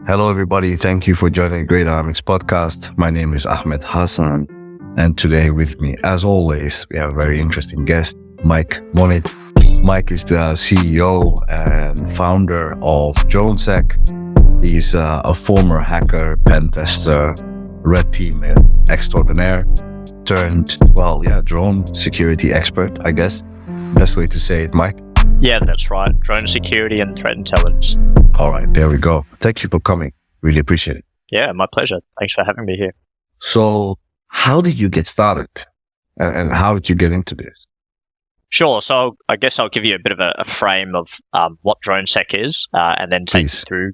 Hello, everybody. Thank you for joining Great Dynamics podcast. My name is Ahmed Hassan, and today with me, as always, we have a very interesting guest, Mike Monnik. Mike is the CEO and founder of DroneSec. He's a former hacker, pen tester, red team extraordinaire, turned, drone security expert, I guess. Best way to say it, Mike. Yeah, that's right. Drone security and threat intelligence. All right, there we go. Thank you for coming. Really appreciate it. Yeah, my pleasure. Thanks for having me here. So how did you get started and how did you get into this? Sure. So I guess I'll give you a bit of a frame of what DroneSec is and then take you through,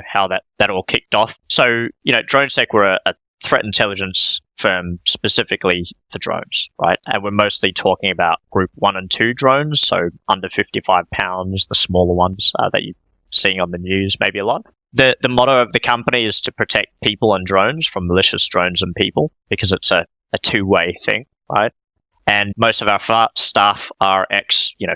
how that all kicked off. So, DroneSec, we're a threat intelligence firm specifically for drones, right? And we're mostly talking about group 1 and 2 drones, so under 55 pounds, the smaller ones that you're seeing on the news maybe a lot. The motto of the company is to protect people and drones from malicious drones and people, because it's a two-way thing, right? And most of our staff are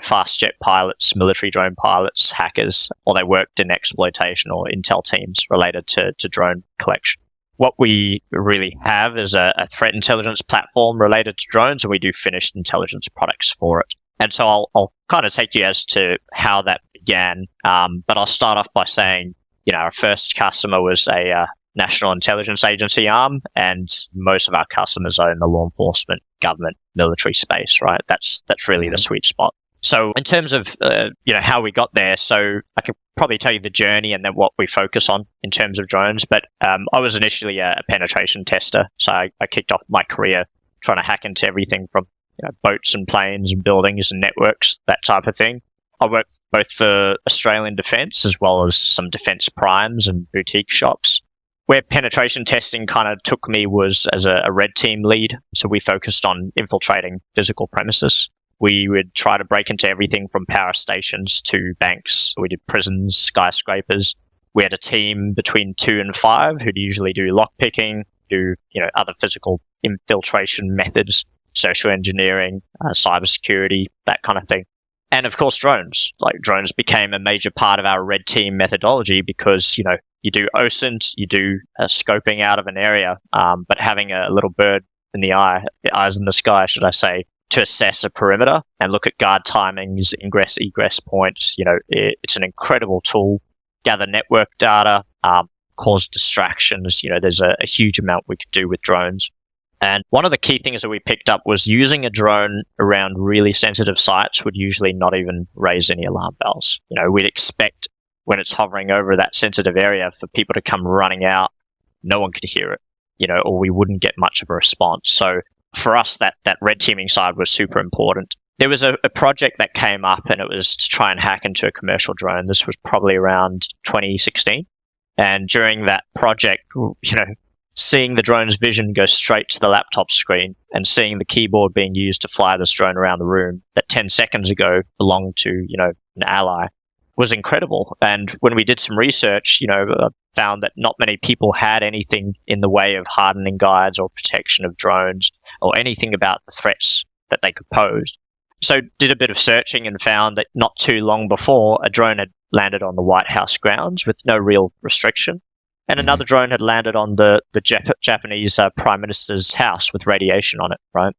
fast jet pilots, military drone pilots, hackers, or they worked in exploitation or intel teams related to drone collection. What we really have is a threat intelligence platform related to drones, and we do finished intelligence products for it. And so I'll kind of take you as to how that began, but I'll start off by saying, our first customer was a national intelligence agency arm, and most of our customers are in the law enforcement, government, military space, right? That's really the sweet spot. So in terms of, how we got there, so I could probably tell you the journey and then what we focus on in terms of drones. But I was initially a penetration tester. So I kicked off my career trying to hack into everything from boats and planes and buildings and networks, that type of thing. I worked both for Australian Defence as well as some defence primes and boutique shops. Where penetration testing kind of took me was as a red team lead. So we focused on infiltrating physical premises. We would try to break into everything from power stations to banks. We did prisons, skyscrapers. We had a team between 2 and 5 who'd usually do lockpicking, do other physical infiltration methods, social engineering, cybersecurity, that kind of thing. And of course, drones. Like drones became a major part of our red team methodology because, you do OSINT, you do scoping out of an area, but having a little bird in the eyes in the sky, should I say, to assess a perimeter and look at guard timings, ingress, egress points. It's an incredible tool. Gather network data, cause distractions. There's a huge amount we could do with drones. And one of the key things that we picked up was using a drone around really sensitive sites would usually not even raise any alarm bells. We'd expect when it's hovering over that sensitive area for people to come running out. No one could hear it, or we wouldn't get much of a response. So for us, that red teaming side was super important. There was a project that came up, and it was to try and hack into a commercial drone. This was probably around 2016. And during that project, seeing the drone's vision go straight to the laptop screen and seeing the keyboard being used to fly this drone around the room that 10 seconds ago belonged to, an ally was incredible. And when we did some research, found that not many people had anything in the way of hardening guides or protection of drones or anything about the threats that they could pose. So did a bit of searching and found that not too long before, a drone had landed on the White House grounds with no real restriction. And another drone had landed on the Japanese Prime Minister's house with radiation on it, right?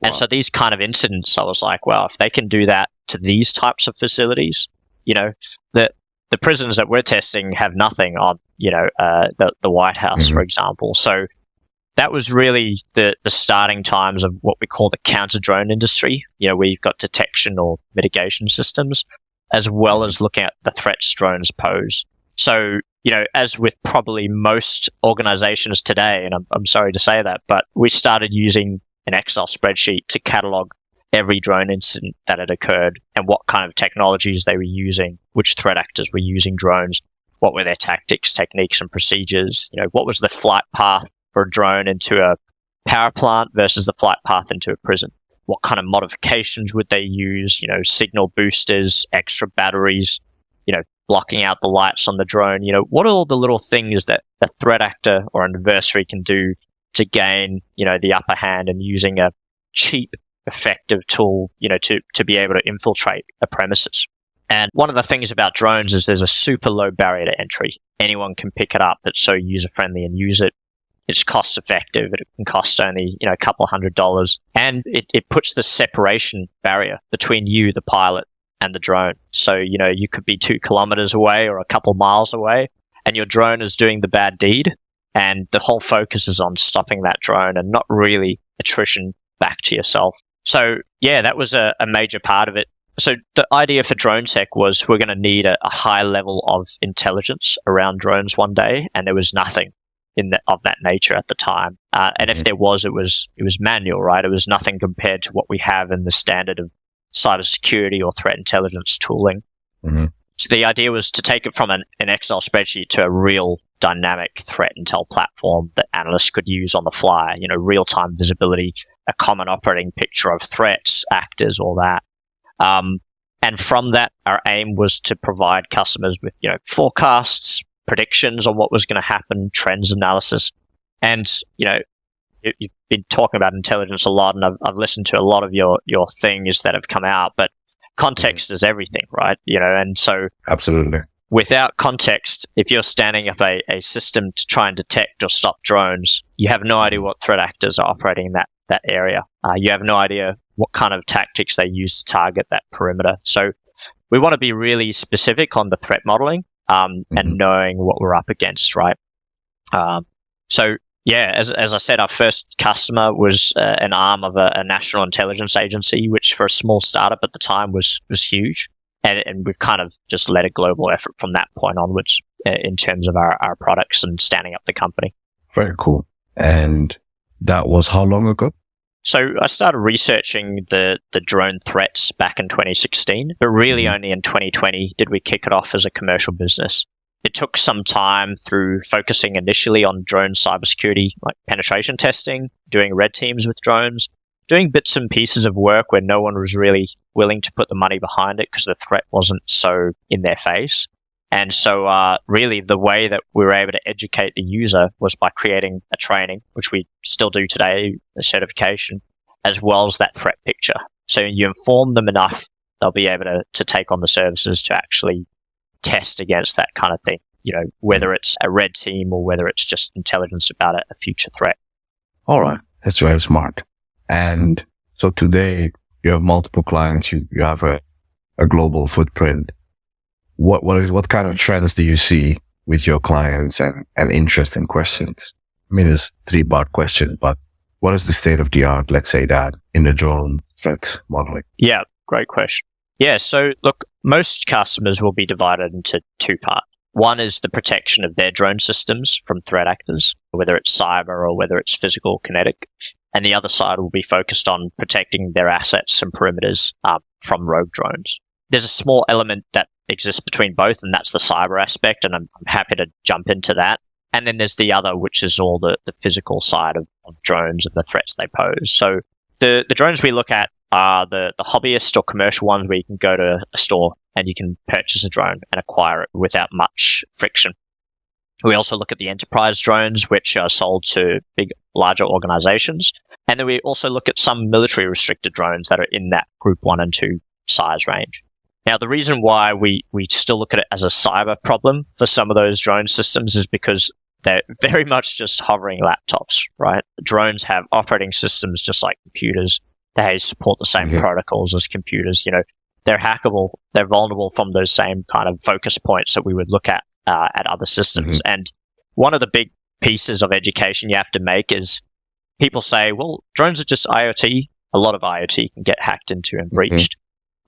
Wow. And so these kind of incidents, I was like, well, if they can do that to these types of facilities, the prisons that we're testing have nothing on, the White House, for example. So that was really the starting times of what we call the counter-drone industry, where you've got detection or mitigation systems, as well as looking at the threats drones pose. So, as with probably most organizations today, and I'm sorry to say that, but we started using an Excel spreadsheet to catalog every drone incident that had occurred and what kind of technologies they were using, which threat actors were using drones, what were their tactics, techniques, and procedures, what was the flight path for a drone into a power plant versus the flight path into a prison. What kind of modifications would they use, signal boosters, extra batteries, blocking out the lights on the drone, what are all the little things that a threat actor or an adversary can do to gain, the upper hand and using a cheap, effective tool, to be able to infiltrate a premises. And one of the things about drones is there's a super low barrier to entry. Anyone can pick it up. It's so user-friendly and use it. It's cost effective. It can cost only, a couple $100. And it puts the separation barrier between you, the pilot, and the drone. So, you could be 2 kilometers away or a couple miles away, and your drone is doing the bad deed. And the whole focus is on stopping that drone and not really attrition back to yourself. So, yeah, that was a major part of it. So the idea for DroneSec was we're going to need a high level of intelligence around drones one day, and there was nothing of that nature at the time. And if there was, it was manual, right? It was nothing compared to what we have in the standard of cybersecurity or threat intelligence tooling. Mm-hmm. So the idea was to take it from an Excel spreadsheet to a real dynamic threat intel platform that analysts could use on the fly, real-time visibility, a common operating picture of threats, actors, all that. And from that, our aim was to provide customers with, forecasts, predictions on what was going to happen, trends analysis. And, you've been talking about intelligence a lot, and I've listened to a lot of your things that have come out, but context is everything, right? And so absolutely. Without context, if you're standing up a system to try and detect or stop drones, you have no idea what threat actors are operating in that area. You have no idea what kind of tactics they use to target that perimeter. So we want to be really specific on the threat modeling and knowing what we're up against, right? So yeah, as I said, our first customer was an arm of a national intelligence agency, which for a small startup at the time was huge. And we've kind of just led a global effort from that point onwards in terms of our products and standing up the company. Very cool. And that was how long ago? So I started researching the drone threats back in 2016, but really only in 2020 did we kick it off as a commercial business. It took some time through focusing initially on drone cybersecurity, like penetration testing, doing red teams with drones, doing bits and pieces of work where no one was really willing to put the money behind it because the threat wasn't so in their face. And so really the way that we were able to educate the user was by creating a training, which we still do today, a certification, as well as that threat picture. So you inform them enough, they'll be able to take on the services to actually test against that kind of thing, whether it's a red team or whether it's just intelligence about a future threat. All right. That's very smart. And so today you have multiple clients, you have a global footprint. What kind of trends do you see with your clients and interesting questions? I mean, it's a 3-part question, but what is the state of the art, let's say that, in the drone threat modeling? Yeah, great question. Yeah, so look, most customers will be divided into 2 parts. One is the protection of their drone systems from threat actors, whether it's cyber or whether it's physical or kinetic. And the other side will be focused on protecting their assets and perimeters from rogue drones. There's a small element that exists between both, and that's the cyber aspect, and I'm happy to jump into that. And then there's the other, which is all the physical side of drones and the threats they pose. So the drones we look at are the hobbyist or commercial ones where you can go to a store and you can purchase a drone and acquire it without much friction. We also look at the enterprise drones, which are sold to larger organizations. And then we also look at some military restricted drones that are in that group 1 and 2 size range. Now, the reason why we still look at it as a cyber problem for some of those drone systems is because they're very much just hovering laptops, right? Drones have operating systems just like computers. They support the same protocols as computers. They're hackable. They're vulnerable from those same kind of focus points that we would look at other systems. And one of the big pieces of education you have to make is people say, well, drones are just IoT. A lot of IoT can get hacked into and breached.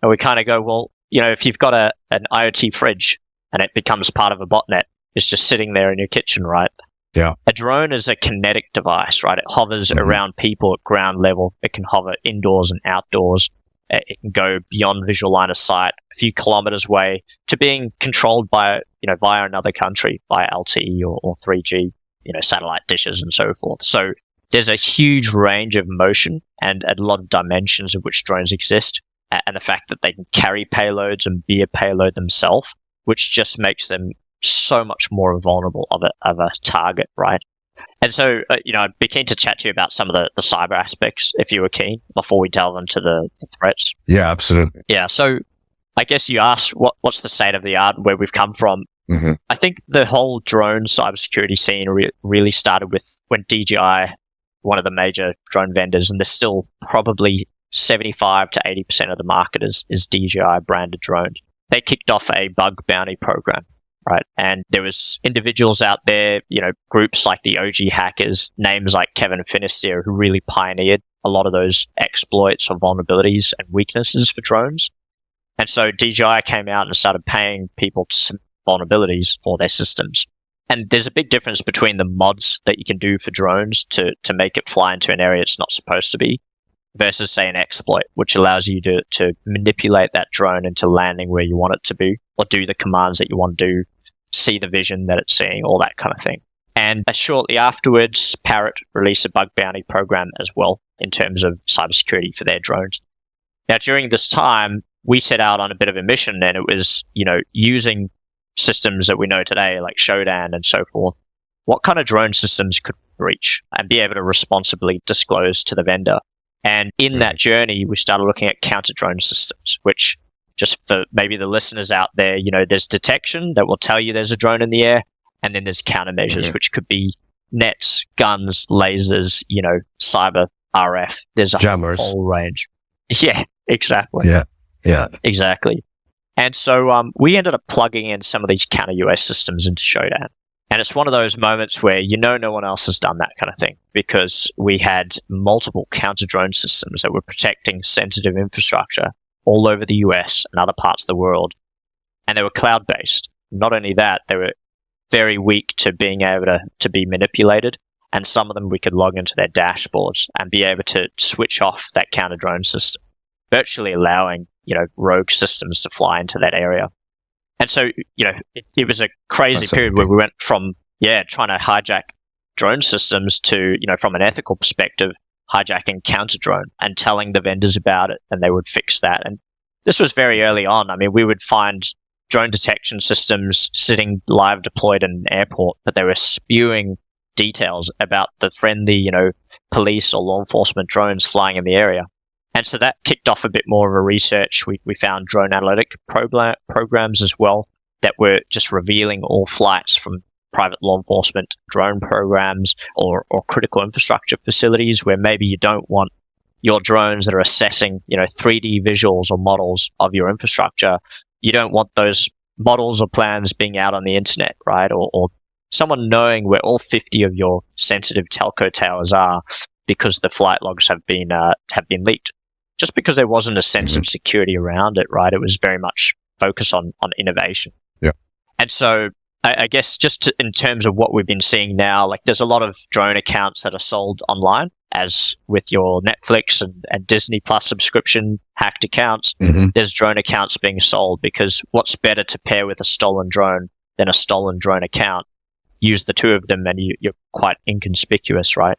And we kind of go, well, if you've got an IoT fridge and it becomes part of a botnet, it's just sitting there in your kitchen, right? Yeah. A drone is a kinetic device, right? It hovers around people at ground level. It can hover indoors and outdoors. It can go beyond visual line of sight, a few kilometers away, to being controlled by, via another country, via LTE or 3G, satellite dishes and so forth. So there's a huge range of motion and a lot of dimensions of which drones exist. And the fact that they can carry payloads and be a payload themselves, which just makes them so much more vulnerable of a target, right? And so, I'd be keen to chat to you about some of the cyber aspects, if you were keen, before we delve into the threats. Yeah, absolutely. Yeah, so I guess you asked what's the state of the art and where we've come from. Mm-hmm. I think the whole drone cybersecurity scene really started with when DJI, one of the major drone vendors, and there's still probably 75 to 80% of the market is DJI branded drones. They kicked off a bug bounty program, right? And there was individuals out there, groups like the OG hackers, names like Kevin Finisterre, who really pioneered a lot of those exploits or vulnerabilities and weaknesses for drones. And so DJI came out and started paying people to submit vulnerabilities for their systems. And there's a big difference between the mods that you can do for drones to make it fly into an area it's not supposed to be versus, say, an exploit, which allows you to manipulate that drone into landing where you want it to be or do the commands that you want to do, see the vision that it's seeing, all that kind of thing. And shortly afterwards, Parrot released a bug bounty program as well in terms of cybersecurity for their drones. Now, during this time, we set out on a bit of a mission, and it was, using systems that we know today, like Shodan and so forth. What kind of drone systems could breach and be able to responsibly disclose to the vendor? And in that journey, we started looking at counter-drone systems, which, just for maybe the listeners out there, there's detection that will tell you there's a drone in the air, and then there's countermeasures, which could be nets, guns, lasers, cyber, RF. There's a jammers. Whole range. Yeah, exactly. Yeah. Exactly. And so we ended up plugging in some of these counter-UAS systems into Shodan. And it's one of those moments where no one else has done that kind of thing, because we had multiple counter-drone systems that were protecting sensitive infrastructure all over the US and other parts of the world. And they were cloud-based. Not only that, they were very weak to being able to be manipulated. And some of them we could log into their dashboards and be able to switch off that counter-drone system, virtually allowing rogue systems to fly into that area. And so, it was a crazy period where we went from, trying to hijack drone systems to, from an ethical perspective, hijacking counter drone and telling the vendors about it, and they would fix that. And this was very early on. I mean, we would find drone detection systems sitting live deployed in an airport, but they were spewing details about the friendly, police or law enforcement drones flying in the area. And so that kicked off a bit more of a research. We found drone analytic programs as well that were just revealing all flights from private law enforcement drone programs or critical infrastructure facilities where maybe you don't want your drones that are assessing, 3D visuals or models of your infrastructure. You don't want those models or plans being out on the internet, right? Or someone knowing where all 50 of your sensitive telco towers are because the flight logs have been leaked. Just because there wasn't a sense of security around it, right? It was very much focused on innovation. Yeah. And so I guess just in terms of what we've been seeing now, like there's a lot of drone accounts that are sold online, as with your Netflix and Disney Plus subscription hacked accounts. There's drone accounts being sold because what's better to pair with a stolen drone than a stolen drone account? Use the two of them and you're quite inconspicuous, right?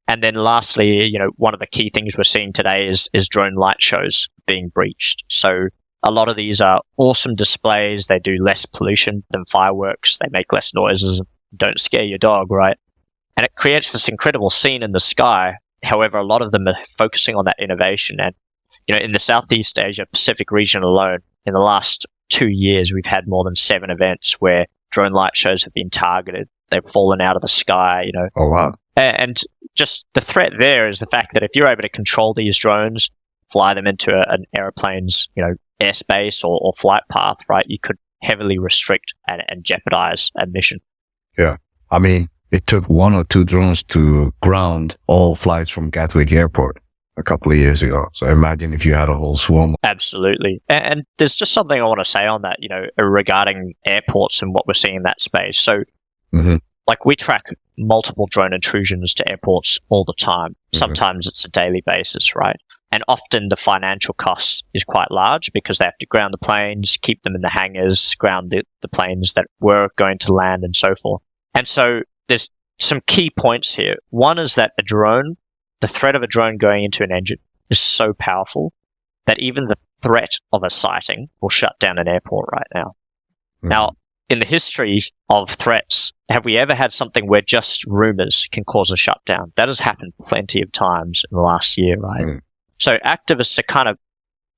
And then lastly, one of the key things we're seeing today is drone light shows being breached. So a lot of these are awesome displays. They do less pollution than fireworks. They make less noises. Don't scare your dog, right? And it creates this incredible scene in the sky. However, a lot of them are focusing on that innovation. And, in the Southeast Asia Pacific region alone, in the last 2 years, we've had more than 7 events where drone light shows have been targeted. They've fallen out of the sky, Oh, wow. And just the threat there is the fact that if you're able to control these drones, fly them into an airplane's, airspace or flight path, right, you could heavily restrict and jeopardize a mission. Yeah. I mean, it took 1 or 2 drones to ground all flights from Gatwick Airport a couple of years ago. So imagine if you had a whole swarm. Absolutely. And there's just something I want to say on that, regarding airports and what we're seeing in that space. So, like we track multiple drone intrusions to airports all the time. Sometimes it's a daily basis, right? And often the financial cost is quite large because they have to ground the planes, keep them in the hangars, ground the planes that were going to land and so forth. And so there's some key points here. One is that the threat of a drone going into an engine is so powerful that even the threat of a sighting will shut down an airport right now. Now, in the history of threats, have we ever had something where just rumors can cause a shutdown? That has happened plenty of times in the last year, right? So activists are kind of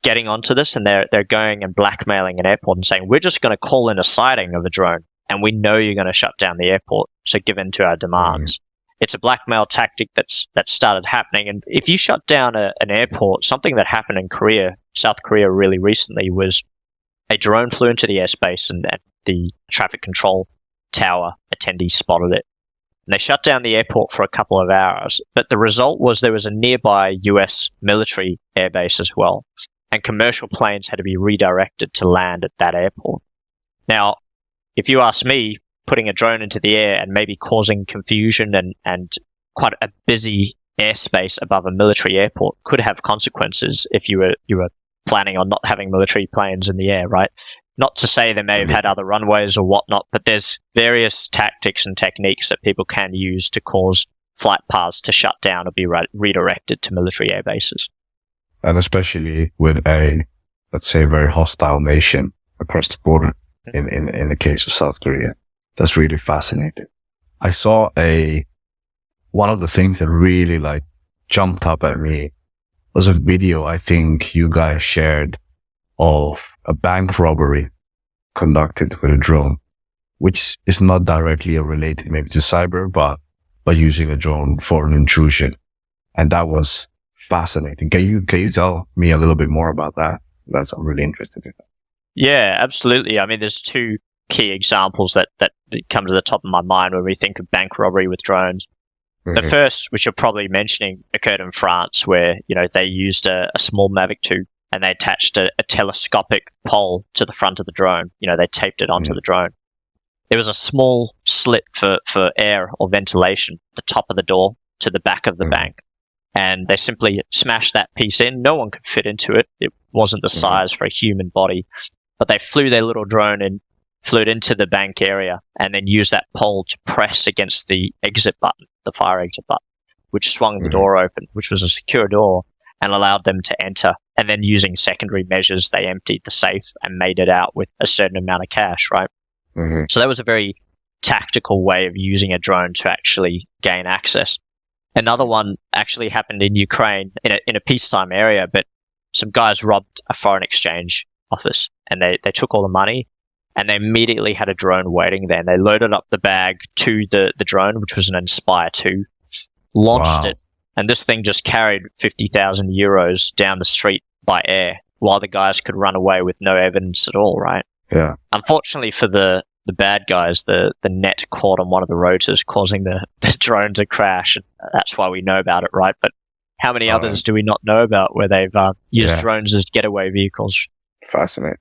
getting onto this, and they're going and blackmailing an airport and saying, we're just going to call in a sighting of a drone, and we know you're going to shut down the airport, so give in to our demands. It's a blackmail tactic that started happening. And if you shut down an airport, something that happened in Korea, South Korea really recently, was a drone flew into the airspace and the traffic control tower attendee spotted it. And they shut down the airport for a couple of hours. But the result was there was a nearby US military airbase as well. And commercial planes had to be redirected to land at that airport. Now, if you ask me, putting a drone into the air and maybe causing confusion and quite a busy airspace above a military airport could have consequences if you were planning on not having military planes in the air, right? Not to say they may have had other runways or whatnot, but there's various tactics and techniques that people can use to cause flight paths to shut down or be redirected to military air bases. And especially with a, let's say, very hostile nation across the border, in the case of South Korea. That's really fascinating. I saw one of the things that really jumped up at me was a video I think you guys shared of a bank robbery conducted with a drone, which is not directly related maybe to cyber, but using a drone for an intrusion. And that was fascinating. Can you tell me a little bit more about that? I'm really interested in that. Yeah, absolutely. I mean, there's two key examples that come to the top of my mind when we think of bank robbery with drones. The first, which you're probably mentioning, occurred in France, where they used a small Mavic 2 and they attached a telescopic pole to the front of the drone. They taped it onto the drone. There was a small slit for air or ventilation at the top of the door to the back of the bank, and they simply smashed that piece in. No one could fit into it. It wasn't the size for a human body, but they flew their little drone in, flew it into the bank area, and then used that pole to press against the exit button, the fire exit button, which swung the door open, which was a secure door, and allowed them to enter. And then using secondary measures, they emptied the safe and made it out with a certain amount of cash, right? So that was a very tactical way of using a drone to actually gain access. Another one actually happened in Ukraine in a peacetime area, but some guys robbed a foreign exchange office, and they took all the money, and they immediately had a drone waiting there. And they loaded up the bag to the drone, which was an Inspire 2, launched it, and this thing just carried 50,000 euros down the street by air while the guys could run away with no evidence at all, right? Yeah. Unfortunately for the bad guys, the net caught on one of the rotors, causing the drone to crash. And that's why we know about it, right? But how many others do we not know about where they've used drones as getaway vehicles? Fascinating.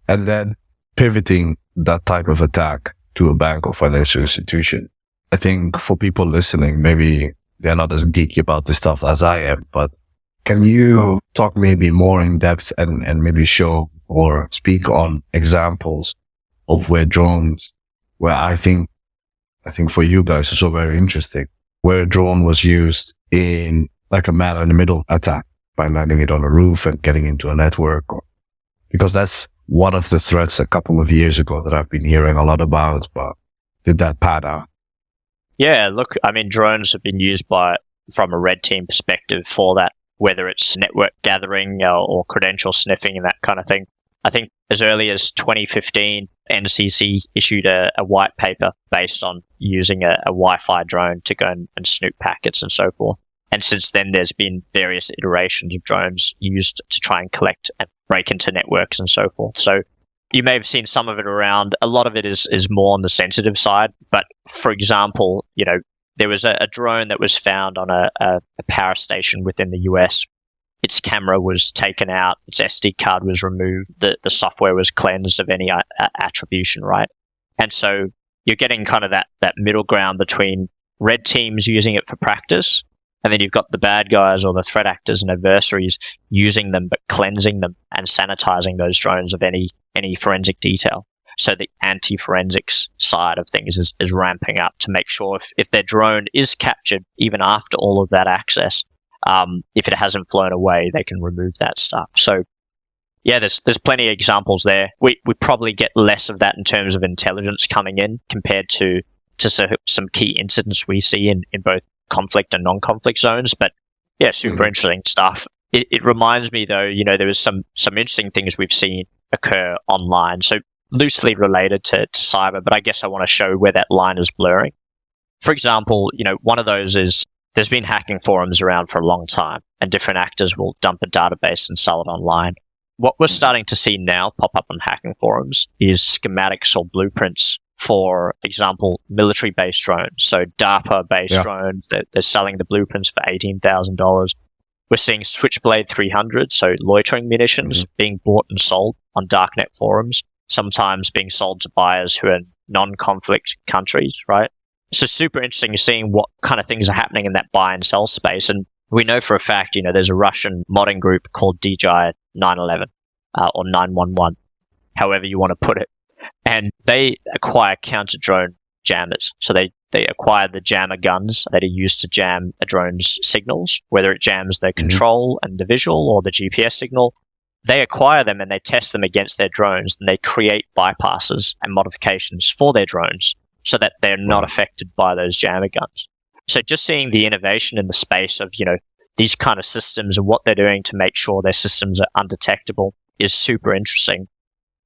And then pivoting that type of attack to a bank or financial institution. I think for people listening, maybe they're not as geeky about this stuff as I am, but can you talk maybe more in depth and maybe show or speak on examples of where drones, where I think for you guys it's so very interesting, where a drone was used in like a man in the middle attack by landing it on a roof and getting into a network, because that's one of the threats a couple of years ago that I've been hearing a lot about, but did that pan out? Yeah, look, I mean, drones have been used from a red team perspective for that, whether it's network gathering or credential sniffing and that kind of thing. I think as early as 2015, NCC issued a white paper based on using a Wi-Fi drone to go and snoop packets and so forth. And since then, there's been various iterations of drones used to try and collect and break into networks and so forth. So you may have seen some of it around. A lot of it is more on the sensitive side. But for example, there was a drone that was found on a power station within the US. Its camera was taken out, its SD card was removed, the software was cleansed of any attribution, right? And so you're getting kind of that middle ground between red teams using it for practice, and then you've got the bad guys or the threat actors and adversaries using them but cleansing them and sanitizing those drones of any forensic detail. So the anti-forensics side of things is ramping up to make sure if their drone is captured, even after all of that access, if it hasn't flown away, they can remove that stuff. So yeah, there's plenty of examples there. We probably get less of that in terms of intelligence coming in compared to some key incidents we see in both conflict and non-conflict zones. But yeah, super interesting stuff. It reminds me, though, there was some interesting things we've seen occur online. So loosely related to cyber, but I guess I want to show where that line is blurring. For example, one of those is there's been hacking forums around for a long time, and different actors will dump a database and sell it online. What we're starting to see now pop up on hacking forums is schematics or blueprints for example, military-based drones. So DARPA-based drones, they're selling the blueprints for $18,000. We're seeing Switchblade 300, so loitering munitions, being bought and sold on darknet forums, sometimes being sold to buyers who are in non-conflict countries, right? So super interesting seeing what kind of things are happening in that buy and sell space. And we know for a fact, there's a Russian modding group called DJI 911 or 911, however you want to put it. And they acquire counter-drone jammers. So they acquire the jammer guns that are used to jam a drone's signals, whether it jams the control and the visual or the GPS signal. They acquire them and they test them against their drones, and they create bypasses and modifications for their drones so that they're not affected by those jammer guns. So just seeing the innovation in the space of, these kind of systems and what they're doing to make sure their systems are undetectable is super interesting.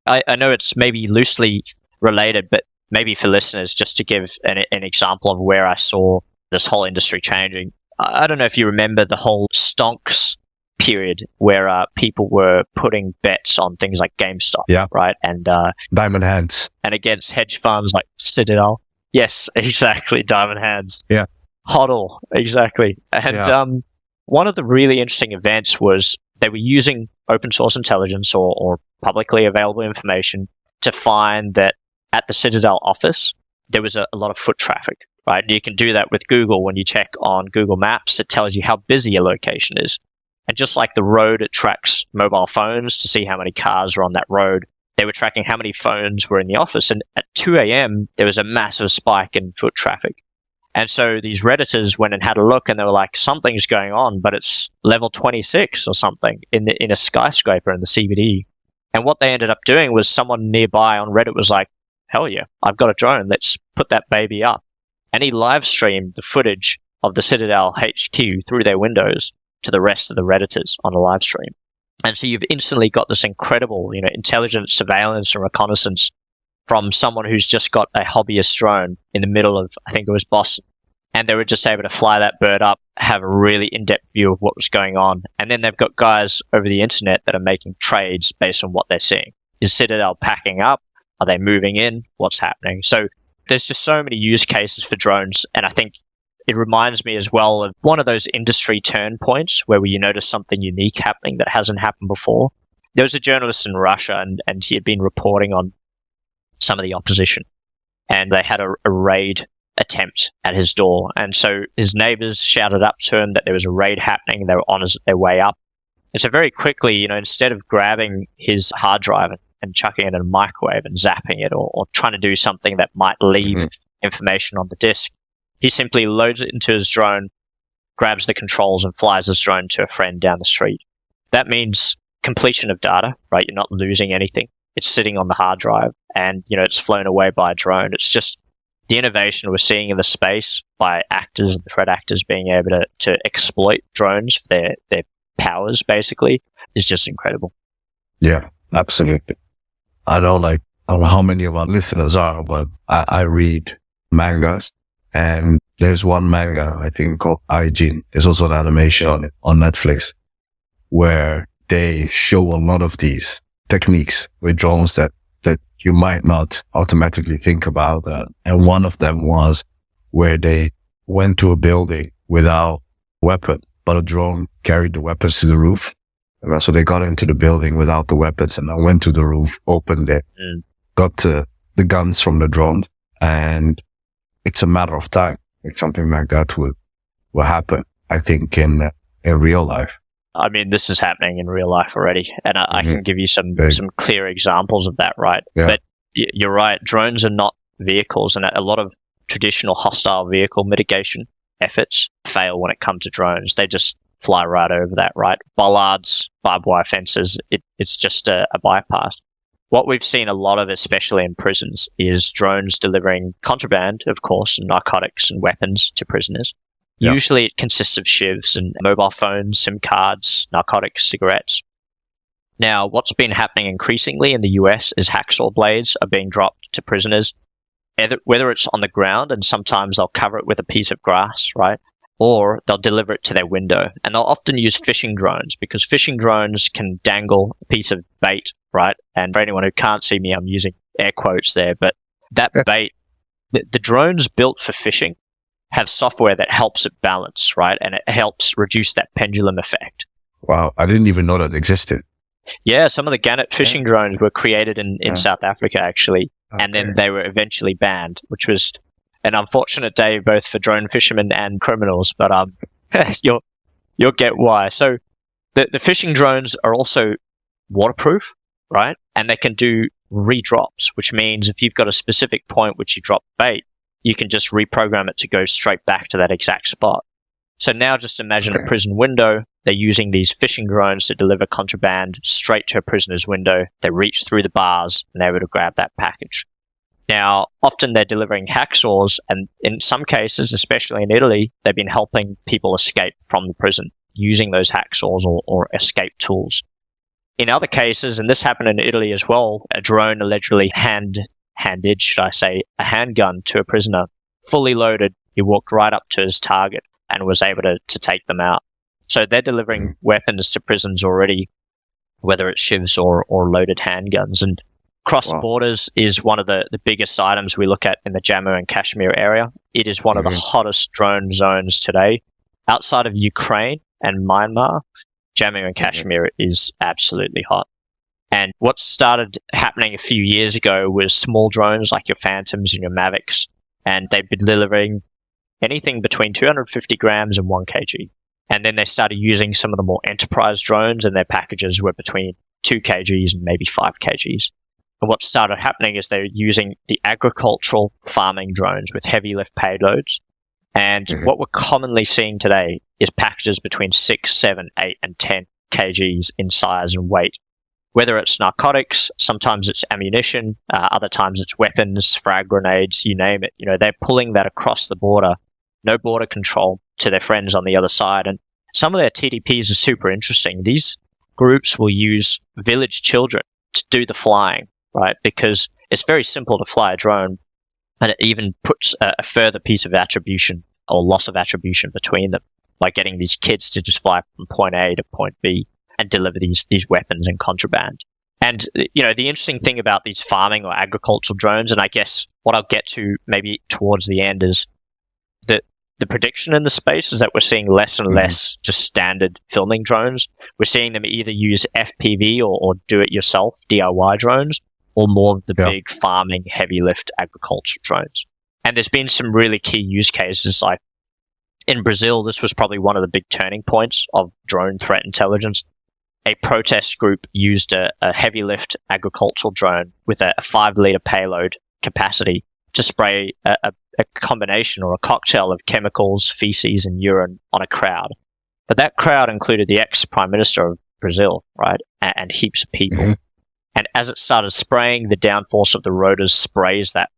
I know it's maybe loosely related, but maybe for listeners, just to give an example of where I saw this whole industry changing. I don't know if you remember the whole stonks period where people were putting bets on things like GameStop, right? And diamond hands. And against hedge funds like Citadel. Yes, exactly, diamond hands. Yeah. HODL, exactly. And one of the really interesting events was they were using open source intelligence or publicly available information to find that at the Citadel office, there was a lot of foot traffic, right? And you can do that with Google. When you check on Google Maps, it tells you how busy a location is. And just like the road, it tracks mobile phones to see how many cars are on that road. They were tracking how many phones were in the office. And at 2 a.m., there was a massive spike in foot traffic. And so these Redditors went and had a look, and they were like, something's going on, but it's level 26 or something in a skyscraper in the CBD. And what they ended up doing was someone nearby on Reddit was like, hell yeah, I've got a drone. Let's put that baby up. And he live streamed the footage of the Citadel HQ through their windows to the rest of the Redditors on a live stream. And so you've instantly got this incredible, intelligence, surveillance, and reconnaissance from someone who's just got a hobbyist drone in the middle of, I think it was Boston. And they were just able to fly that bird up, have a really in-depth view of what was going on. And then they've got guys over the internet that are making trades based on what they're seeing. Is Citadel packing up? Are they moving in? What's happening? So there's just so many use cases for drones. And I think it reminds me as well of one of those industry turn points where you notice something unique happening that hasn't happened before. There was a journalist in Russia, and he had been reporting on some of the opposition. And they had a raid attempt at his door. And so his neighbors shouted up to him that there was a raid happening. They were on their way up. And so very quickly, instead of grabbing his hard drive and chucking it in a microwave and zapping it or trying to do something that might leave information on the disk, he simply loads it into his drone, grabs the controls and flies his drone to a friend down the street. That means completion of data, right? You're not losing anything. It's sitting on the hard drive and, it's flown away by a drone. It's just the innovation we're seeing in the space by actors and threat actors being able to exploit drones for their powers, basically, is just incredible. Yeah, absolutely. I don't know how many of our listeners are, but I read mangas, and there's one manga, I think, called Aijin. There's also an animation on it on Netflix where they show a lot of these techniques with drones that you might not automatically think about. And one of them was where they went to a building without weapon, but a drone carried the weapons to the roof. So they got into the building without the weapons and then went to the roof, opened it, got the guns from the drones. And it's a matter of time. Like something like that will happen, I think, in real life. I mean, this is happening in real life already, and I can give you some clear examples of that, right? Yeah. But you're right, drones are not vehicles, and a lot of traditional hostile vehicle mitigation efforts fail when it comes to drones. They just fly right over that, right? Bollards, barbed wire fences, it's just a bypass. What we've seen a lot of, especially in prisons, is drones delivering contraband, of course, and narcotics and weapons to prisoners. Yeah. Usually it consists of shivs and mobile phones, SIM cards, narcotics, cigarettes. Now, what's been happening increasingly in the US is hacksaw blades are being dropped to prisoners, whether it's on the ground, and sometimes they'll cover it with a piece of grass, right? Or they'll deliver it to their window. And they'll often use fishing drones, because fishing drones can dangle a piece of bait, right? And for anyone who can't see me, I'm using air quotes there, but that bait, the drones built for fishing have software that helps it balance, right? And it helps reduce that pendulum effect. Wow, I didn't even know that existed. Yeah, some of the gannet fishing drones were created in South Africa, actually, and then they were eventually banned, which was an unfortunate day both for drone fishermen and criminals, but you'll get why. So the fishing drones are also waterproof, right? And they can do redrops, which means if you've got a specific point which you drop bait, you can just reprogram it to go straight back to that exact spot. So now just imagine a prison window. They're using these fishing drones to deliver contraband straight to a prisoner's window. They reach through the bars and they're able to grab that package. Now, often they're delivering hacksaws, and in some cases, especially in Italy, they've been helping people escape from the prison using those hacksaws or escape tools. In other cases, and this happened in Italy as well, a drone allegedly handed, should I say, a handgun to a prisoner, fully loaded. He walked right up to his target and was able to take them out. So they're delivering weapons to prisons already, whether it's shivs or loaded handguns. And cross borders is one of the biggest items we look at in the Jammu and Kashmir area. It is one of the hottest drone zones today. Outside of Ukraine and Myanmar, Jammu and Kashmir is absolutely hot. And what started happening a few years ago was small drones like your Phantoms and your Mavics, and they've been delivering anything between 250 grams and 1 kg. And then they started using some of the more enterprise drones, and their packages were between 2 kgs and maybe 5 kgs. And what started happening is they're using the agricultural farming drones with heavy lift payloads. And what we're commonly seeing today is packages between 6, 7, 8, and 10 kgs in size and weight. Whether it's narcotics, sometimes it's ammunition, other times it's weapons, frag grenades, you name it. They're pulling that across the border, no border control, to their friends on the other side. And some of their TDPs are super interesting. These groups will use village children to do the flying, right? Because it's very simple to fly a drone, and it even puts a further piece of attribution or loss of attribution between them by getting these kids to just fly from point A to point B and deliver these weapons and contraband. And, the interesting thing about these farming or agricultural drones, and I guess what I'll get to maybe towards the end, is that the prediction in the space is that we're seeing less and less just standard filming drones. We're seeing them either use FPV or do-it-yourself DIY drones, or more of the big farming, heavy lift agricultural drones. And there's been some really key use cases, like in Brazil, this was probably one of the big turning points of drone threat intelligence. A protest group used a heavy lift agricultural drone with a 5-liter payload capacity to spray a combination or a cocktail of chemicals, feces, and urine on a crowd. But that crowd included the ex-prime minister of Brazil, right, and heaps of people. And as it started spraying, the downforce of the rotors sprays that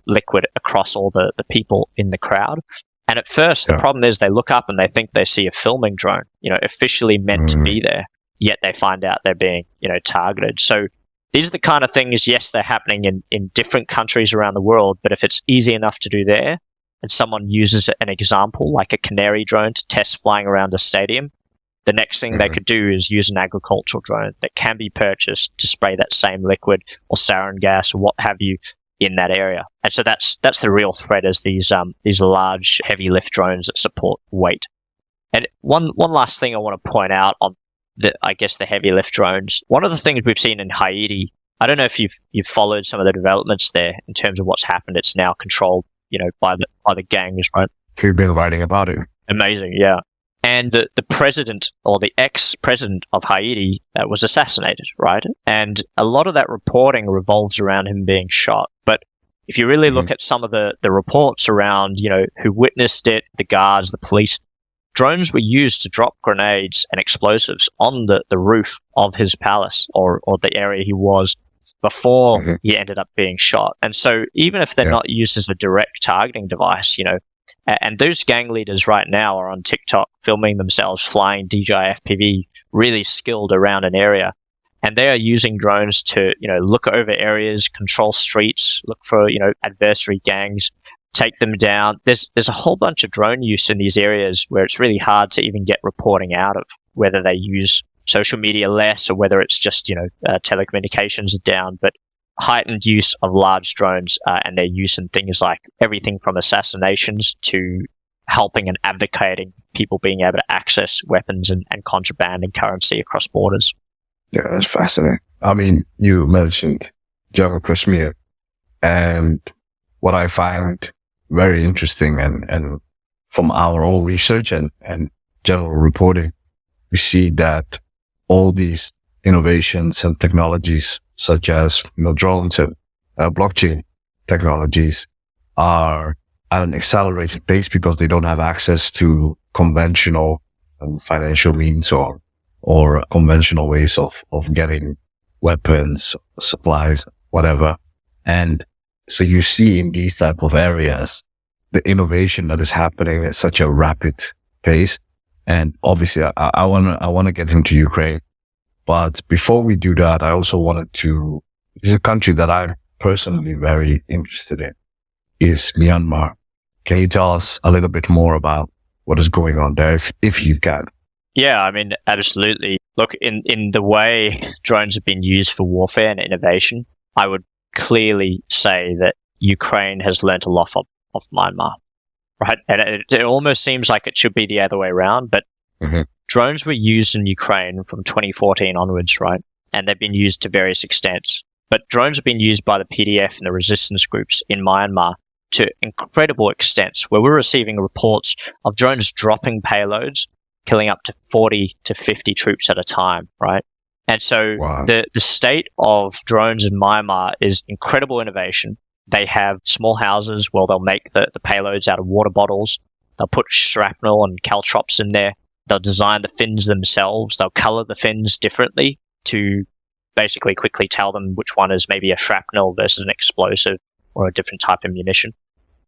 liquid across all the people in the crowd. And at first, the problem is they look up and they think they see a filming drone, officially meant to be there. Yet they find out they're being, targeted. So these are the kind of things, yes, they're happening in different countries around the world, but if it's easy enough to do there, and someone uses an example like a canary drone to test flying around a stadium, the next thing they could do is use an agricultural drone that can be purchased to spray that same liquid or sarin gas or what have you in that area. And so that's the real threat, is these large heavy lift drones that support weight. And one last thing I want to point out on the heavy lift drones. One of the things we've seen in Haiti, I don't know if you've followed some of the developments there in terms of what's happened. It's now controlled, by the gangs, right? You've been writing about it. Amazing, yeah. And the president or the ex-president of Haiti was assassinated, right? And a lot of that reporting revolves around him being shot. But if you really look at some of the reports around, who witnessed it, the guards, the police, drones were used to drop grenades and explosives on the roof of his palace or the area he was before he ended up being shot. And so even if they're not used as a direct targeting device, And those gang leaders right now are on TikTok filming themselves flying DJI FPV, really skilled around an area. And they are using drones to, look over areas, control streets, look for, adversary gangs, take them down. There's a whole bunch of drone use in these areas where it's really hard to even get reporting out of, whether they use social media less or whether it's just, telecommunications are down. But heightened use of large drones and their use in things like everything from assassinations to helping and advocating people being able to access weapons and contraband and currency across borders. Yeah, that's fascinating. I mean, you mentioned Jammu Kashmir, and what I find very interesting and from our own research and general reporting, we see that all these innovations and technologies such as drones and blockchain technologies are at an accelerated pace because they don't have access to conventional financial means or conventional ways of getting weapons, supplies, whatever. And so you see in these type of areas, the innovation that is happening at such a rapid pace. And obviously I want to get into Ukraine. But before we do that, I also wanted to, there's a country that I'm personally very interested in, is Myanmar. Can you tell us a little bit more about what is going on there, if you can? Yeah, I mean, absolutely. Look, in the way drones have been used for warfare and innovation, I would clearly say that Ukraine has learnt a lot of Myanmar, right? And it almost seems like it should be the other way around, but drones were used in Ukraine from 2014 onwards, right? And they've been used to various extents. But drones have been used by the PDF and the resistance groups in Myanmar to incredible extents, where we're receiving reports of drones dropping payloads, killing up to 40 to 50 troops at a time, right? And so the state of drones in Myanmar is incredible innovation. They have small houses where they'll make the payloads out of water bottles. They'll put shrapnel and caltrops in there. They'll design the fins themselves. They'll color the fins differently to basically quickly tell them which one is maybe a shrapnel versus an explosive or a different type of munition.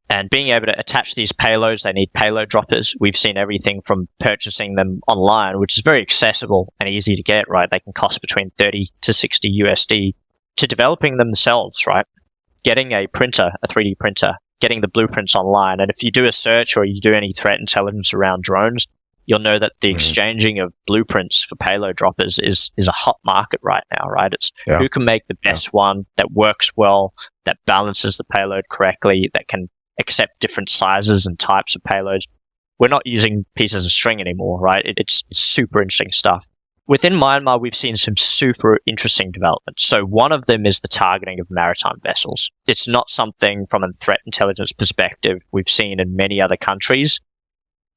And being able to attach these payloads, they need payload droppers. We've seen everything from purchasing them online, which is very accessible and easy to get, right? They can cost between 30 to 60 USD, to developing them themselves, right? Getting a printer, a 3D printer, getting the blueprints online. And if you do a search or you do any threat intelligence around drones, you'll know that the exchanging of blueprints for payload droppers is a hot market right now, right? It's who can make the best one that works well, that balances the payload correctly, that can accept different sizes and types of payloads. We're not using pieces of string anymore, right? It's super interesting stuff. Within Myanmar, we've seen some super interesting developments. So one of them is the targeting of maritime vessels. It's not something from a threat intelligence perspective we've seen in many other countries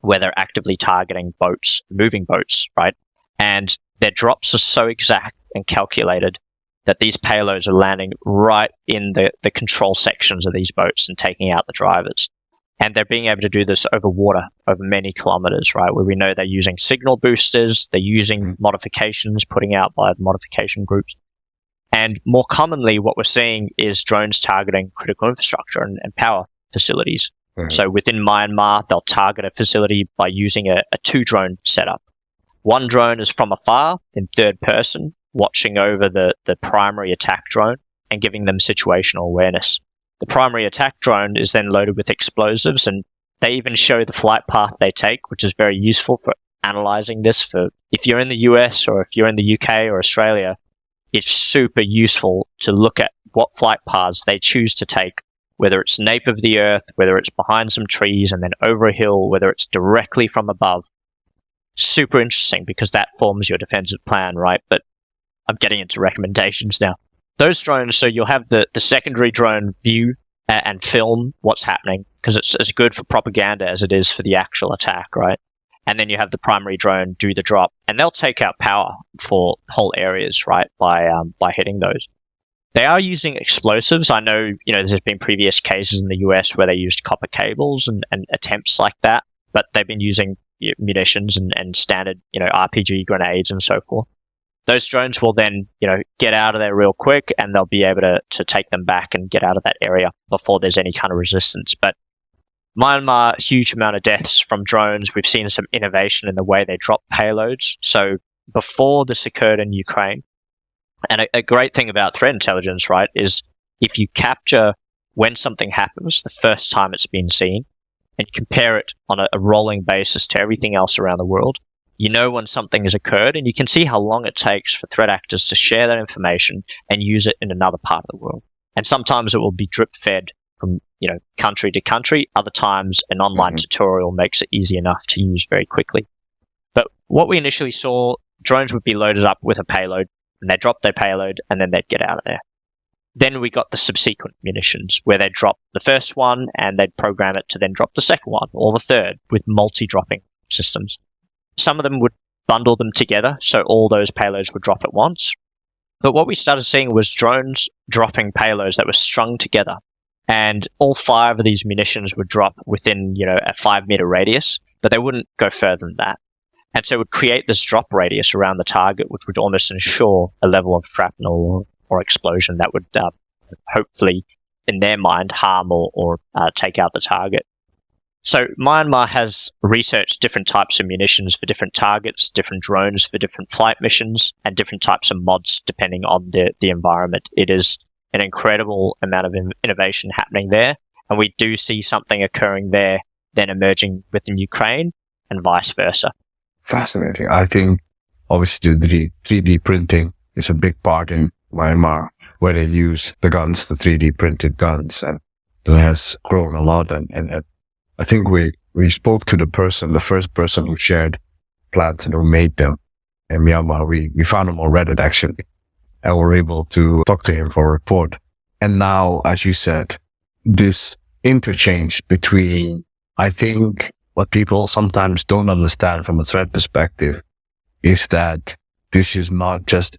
where they're actively targeting boats, moving boats, right? And their drops are so exact and calculated that these payloads are landing right in the control sections of these boats and taking out the drivers. And they're being able to do this over water, over many kilometers, right? Where we know they're using signal boosters, they're using modifications putting out by the modification groups. And more commonly, what we're seeing is drones targeting critical infrastructure and power facilities. So within Myanmar, they'll target a facility by using a two-drone setup. One drone is from afar, in third person, watching over the primary attack drone and giving them situational awareness. The primary attack drone is then loaded with explosives, and they even show the flight path they take, which is very useful for analyzing this. For if you're in the US or if you're in the UK or Australia, it's super useful to look at what flight paths they choose to take, whether it's nape of the earth, whether it's behind some trees and then over a hill, whether it's directly from above. Super interesting because that forms your defensive plan, right? But I'm getting into recommendations now. Those drones, so you'll have the secondary drone view and film what's happening because it's as good for propaganda as it is for the actual attack, right? And then you have the primary drone do the drop, and they'll take out power for whole areas, right, by hitting those. They are using explosives. I know, there's been previous cases in the US where they used copper cables and attempts like that, but they've been using munitions and standard, RPG grenades and so forth. Those drones will then, get out of there real quick, and they'll be able to take them back and get out of that area before there's any kind of resistance. But Myanmar, huge amount of deaths from drones. We've seen some innovation in the way they drop payloads. So before this occurred in Ukraine, and a great thing about threat intelligence, right, is if you capture when something happens the first time it's been seen and compare it on a rolling basis to everything else around the world, you know when something has occurred, and you can see how long it takes for threat actors to share that information and use it in another part of the world. And sometimes it will be drip fed from country to country. Other times an online tutorial makes it easy enough to use very quickly. But what we initially saw, drones would be loaded up with a payload, and they'd drop their payload, and then they'd get out of there. Then we got the subsequent munitions, where they'd drop the first one, and they'd program it to then drop the second one, or the third, with multi-dropping systems. Some of them would bundle them together, so all those payloads would drop at once. But what we started seeing was drones dropping payloads that were strung together. And all 5 of these munitions would drop within, a 5-meter radius, but they wouldn't go further than that. And so it would create this drop radius around the target, which would almost ensure a level of shrapnel or explosion that would hopefully, in their mind, harm or take out the target. So Myanmar has researched different types of munitions for different targets, different drones for different flight missions, and different types of mods depending on the environment. It is an incredible amount of innovation happening there, and we do see something occurring there then emerging within Ukraine and vice versa. Fascinating. I think obviously the 3D printing is a big part in Myanmar, where they use the guns, the 3D printed guns, and that has grown a lot. And I think we spoke to the first person who shared plans and who made them in Myanmar. We found him on Reddit, actually, and were able to talk to him for a report. And now, as you said, this interchange between, I think, what people sometimes don't understand from a threat perspective is that this is not just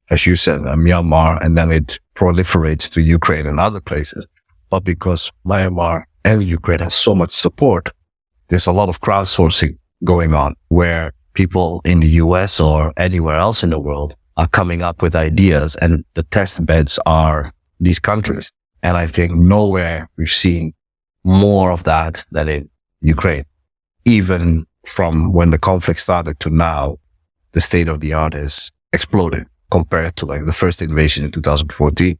as you said, a Myanmar, and then it proliferates to Ukraine and other places, but because Myanmar and Ukraine has so much support, there's a lot of crowdsourcing going on where people in the US or anywhere else in the world are coming up with ideas, and the test beds are these countries. And I think nowhere we've seen more of that than in Ukraine. Even from when the conflict started to now, the state of the art has exploded compared to the first invasion in 2014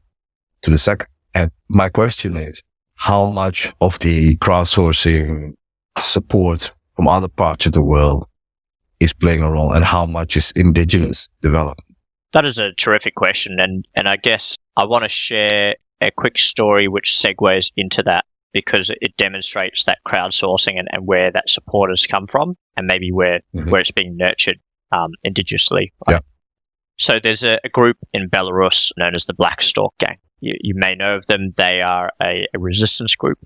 to the second. And my question is, how much of the crowdsourcing support from other parts of the world is playing a role, and how much is indigenous development? That is a terrific question. And I guess I want to share a quick story which segues into that, because it demonstrates that crowdsourcing and where that support has come from, and maybe where it's being nurtured indigenously. Right? Yeah. So there's a group in Belarus known as the Black Stork Gang. You may know of them. They are a resistance group,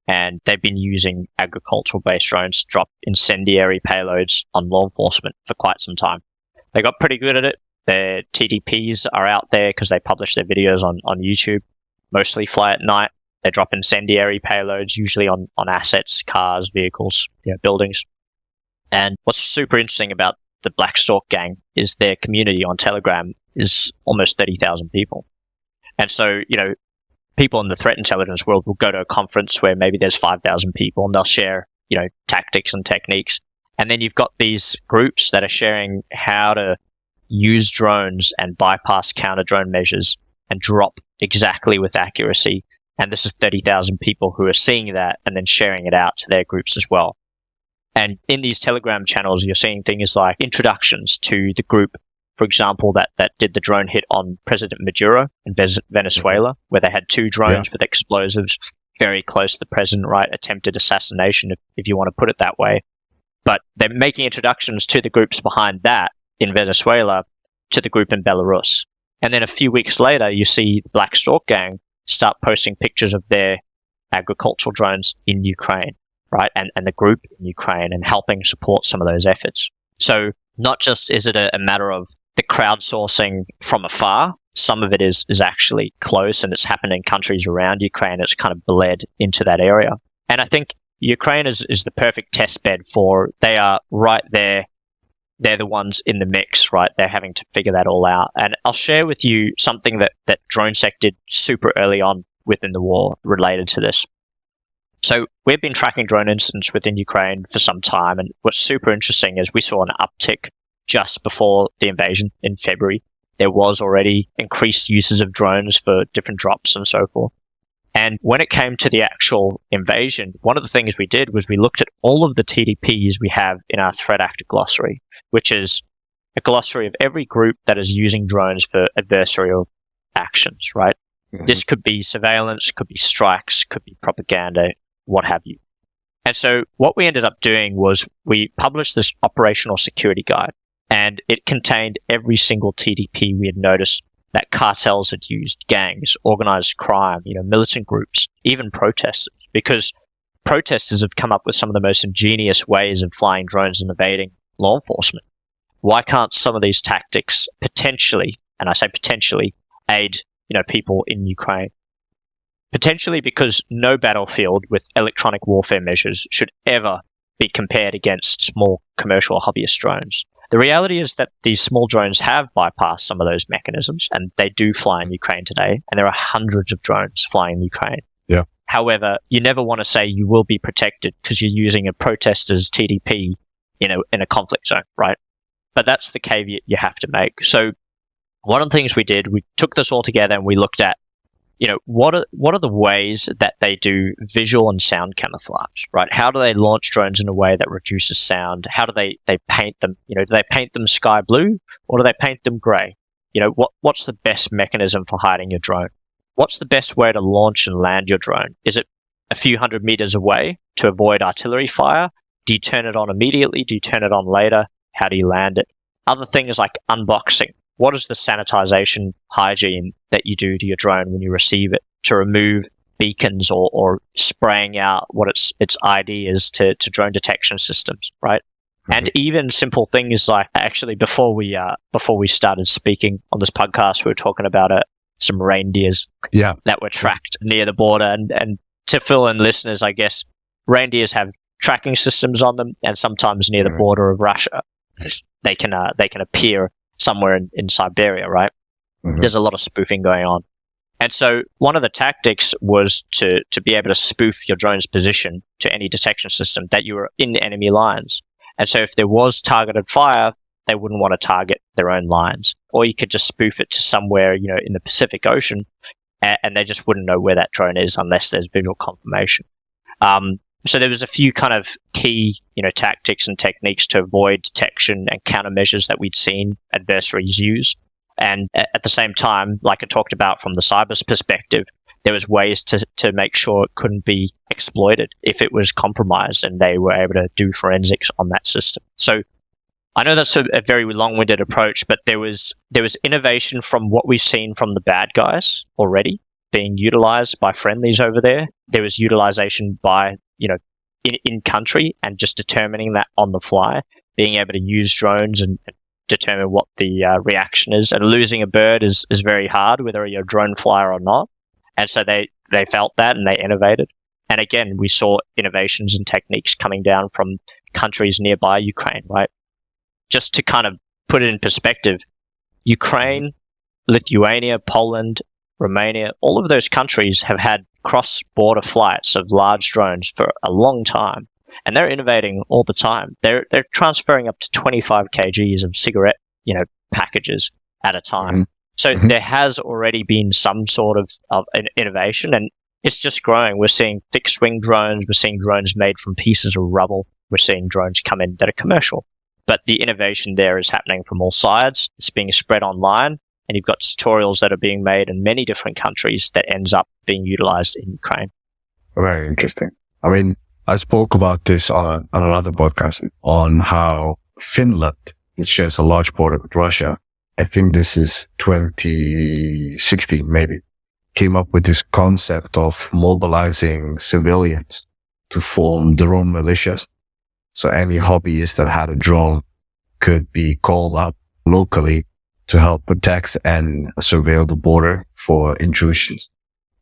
and they've been using agricultural-based drones to drop incendiary payloads on law enforcement for quite some time. They got pretty good at it. Their TDPs are out there because they publish their videos on YouTube, mostly fly at night. They drop incendiary payloads, usually on assets, cars, vehicles, buildings. And what's super interesting about the Black Stork Gang is their community on Telegram is almost 30,000 people. And so, people in the threat intelligence world will go to a conference where maybe there's 5,000 people, and they'll share, tactics and techniques. And then you've got these groups that are sharing how to use drones and bypass counter-drone measures and drop exactly with accuracy. And this is 30,000 people who are seeing that and then sharing it out to their groups as well. And in these Telegram channels, you're seeing things like introductions to the group, for example, that did the drone hit on President Maduro in Venezuela, where they had 2 drones with explosives very close to the president, right? Attempted assassination, if you want to put it that way. But they're making introductions to the groups behind that in Venezuela to the group in Belarus. And then a few weeks later, you see the Black Stork Gang start posting pictures of their agricultural drones in Ukraine, right? And the group in Ukraine, and helping support some of those efforts. So not just is it a matter of the crowdsourcing from afar, some of it is actually close, and it's happened in countries around Ukraine. It's kind of bled into that area. And I think Ukraine is the perfect test bed for, they are right there. They're the ones in the mix, right? They're having to figure that all out. And I'll share with you something that DroneSec did super early on within the war related to this. So we've been tracking drone incidents within Ukraine for some time, and what's super interesting is we saw an uptick just before the invasion in February. There was already increased uses of drones for different drops and so forth. And when it came to the actual invasion, one of the things we did was we looked at all of the TDPs we have in our threat actor glossary, which is a glossary of every group that is using drones for adversarial actions, right? Mm-hmm. This could be surveillance, could be strikes, could be propaganda, what have you. And so what we ended up doing was we published this operational security guide, and it contained every single TDP we had noticed that cartels had used, gangs, organized crime, militant groups, even protesters, because protesters have come up with some of the most ingenious ways of flying drones and evading law enforcement. Why can't some of these tactics potentially, and I say potentially, aid, people in Ukraine? Potentially because no battlefield with electronic warfare measures should ever be compared against small commercial hobbyist drones. The reality is that these small drones have bypassed some of those mechanisms, and they do fly in Ukraine today, and there are hundreds of drones flying in Ukraine. Yeah. However, you never want to say you will be protected because you're using a protester's TDP, in a conflict zone, right? But that's the caveat you have to make. So one of the things we did, we took this all together and we looked at, what are the ways that they do visual and sound camouflage, right? How do they launch drones in a way that reduces sound? How do they paint them? Do they paint them sky blue or do they paint them gray? What's the best mechanism for hiding your drone? What's the best way to launch and land your drone? Is it a few hundred meters away to avoid artillery fire? Do you turn it on immediately? Do you turn it on later? How do you land it? Other things like unboxing. What is the sanitization hygiene that you do to your drone when you receive it to remove beacons or spraying out what its ID is to drone detection systems, right? Mm-hmm. And even simple things like, actually, before we started speaking on this podcast, we were talking about some reindeers that were tracked near the border. And to fill in listeners, I guess, reindeers have tracking systems on them, and sometimes near the border of Russia, they can appear somewhere in Siberia, right? Mm-hmm. There's a lot of spoofing going on. And so one of the tactics was to be able to spoof your drone's position to any detection system that you were in enemy lines. And so if there was targeted fire, they wouldn't want to target their own lines. Or you could just spoof it to somewhere, in the Pacific Ocean, and they just wouldn't know where that drone is unless there's visual confirmation. So there was a few kind of key, tactics and techniques to avoid detection and countermeasures that we'd seen adversaries use. And at the same time, like I talked about from the cyber's perspective, there was ways to make sure it couldn't be exploited if it was compromised, and they were able to do forensics on that system. So I know that's a very long-winded approach, but there was innovation from what we've seen from the bad guys already being utilized by friendlies over there. There was utilization by, in country, and just determining that on the fly, being able to use drones and determine what the reaction is. And losing a bird is very hard, whether you're a drone flyer or not. And so they felt that and they innovated. And again, we saw innovations and techniques coming down from countries nearby Ukraine, right? Just to kind of put it in perspective, Ukraine, Lithuania, Poland, Romania, all of those countries have had cross-border flights of large drones for a long time, and they're innovating all the time. They're transferring up to 25 kgs of cigarette, packages at a time. Mm-hmm. So there has already been some sort of an innovation, and it's just growing. We're seeing fixed-wing drones. We're seeing drones made from pieces of rubble. We're seeing drones come in that are commercial. But the innovation there is happening from all sides. It's being spread online. And you've got tutorials that are being made in many different countries that ends up being utilized in Ukraine. Very interesting. I mean, I spoke about this on another podcast on how Finland, which shares a large border with Russia, I think this is 2016 maybe, came up with this concept of mobilizing civilians to form drone militias. So any hobbyist that had a drone could be called up locally to help protect and surveil the border for intrusions.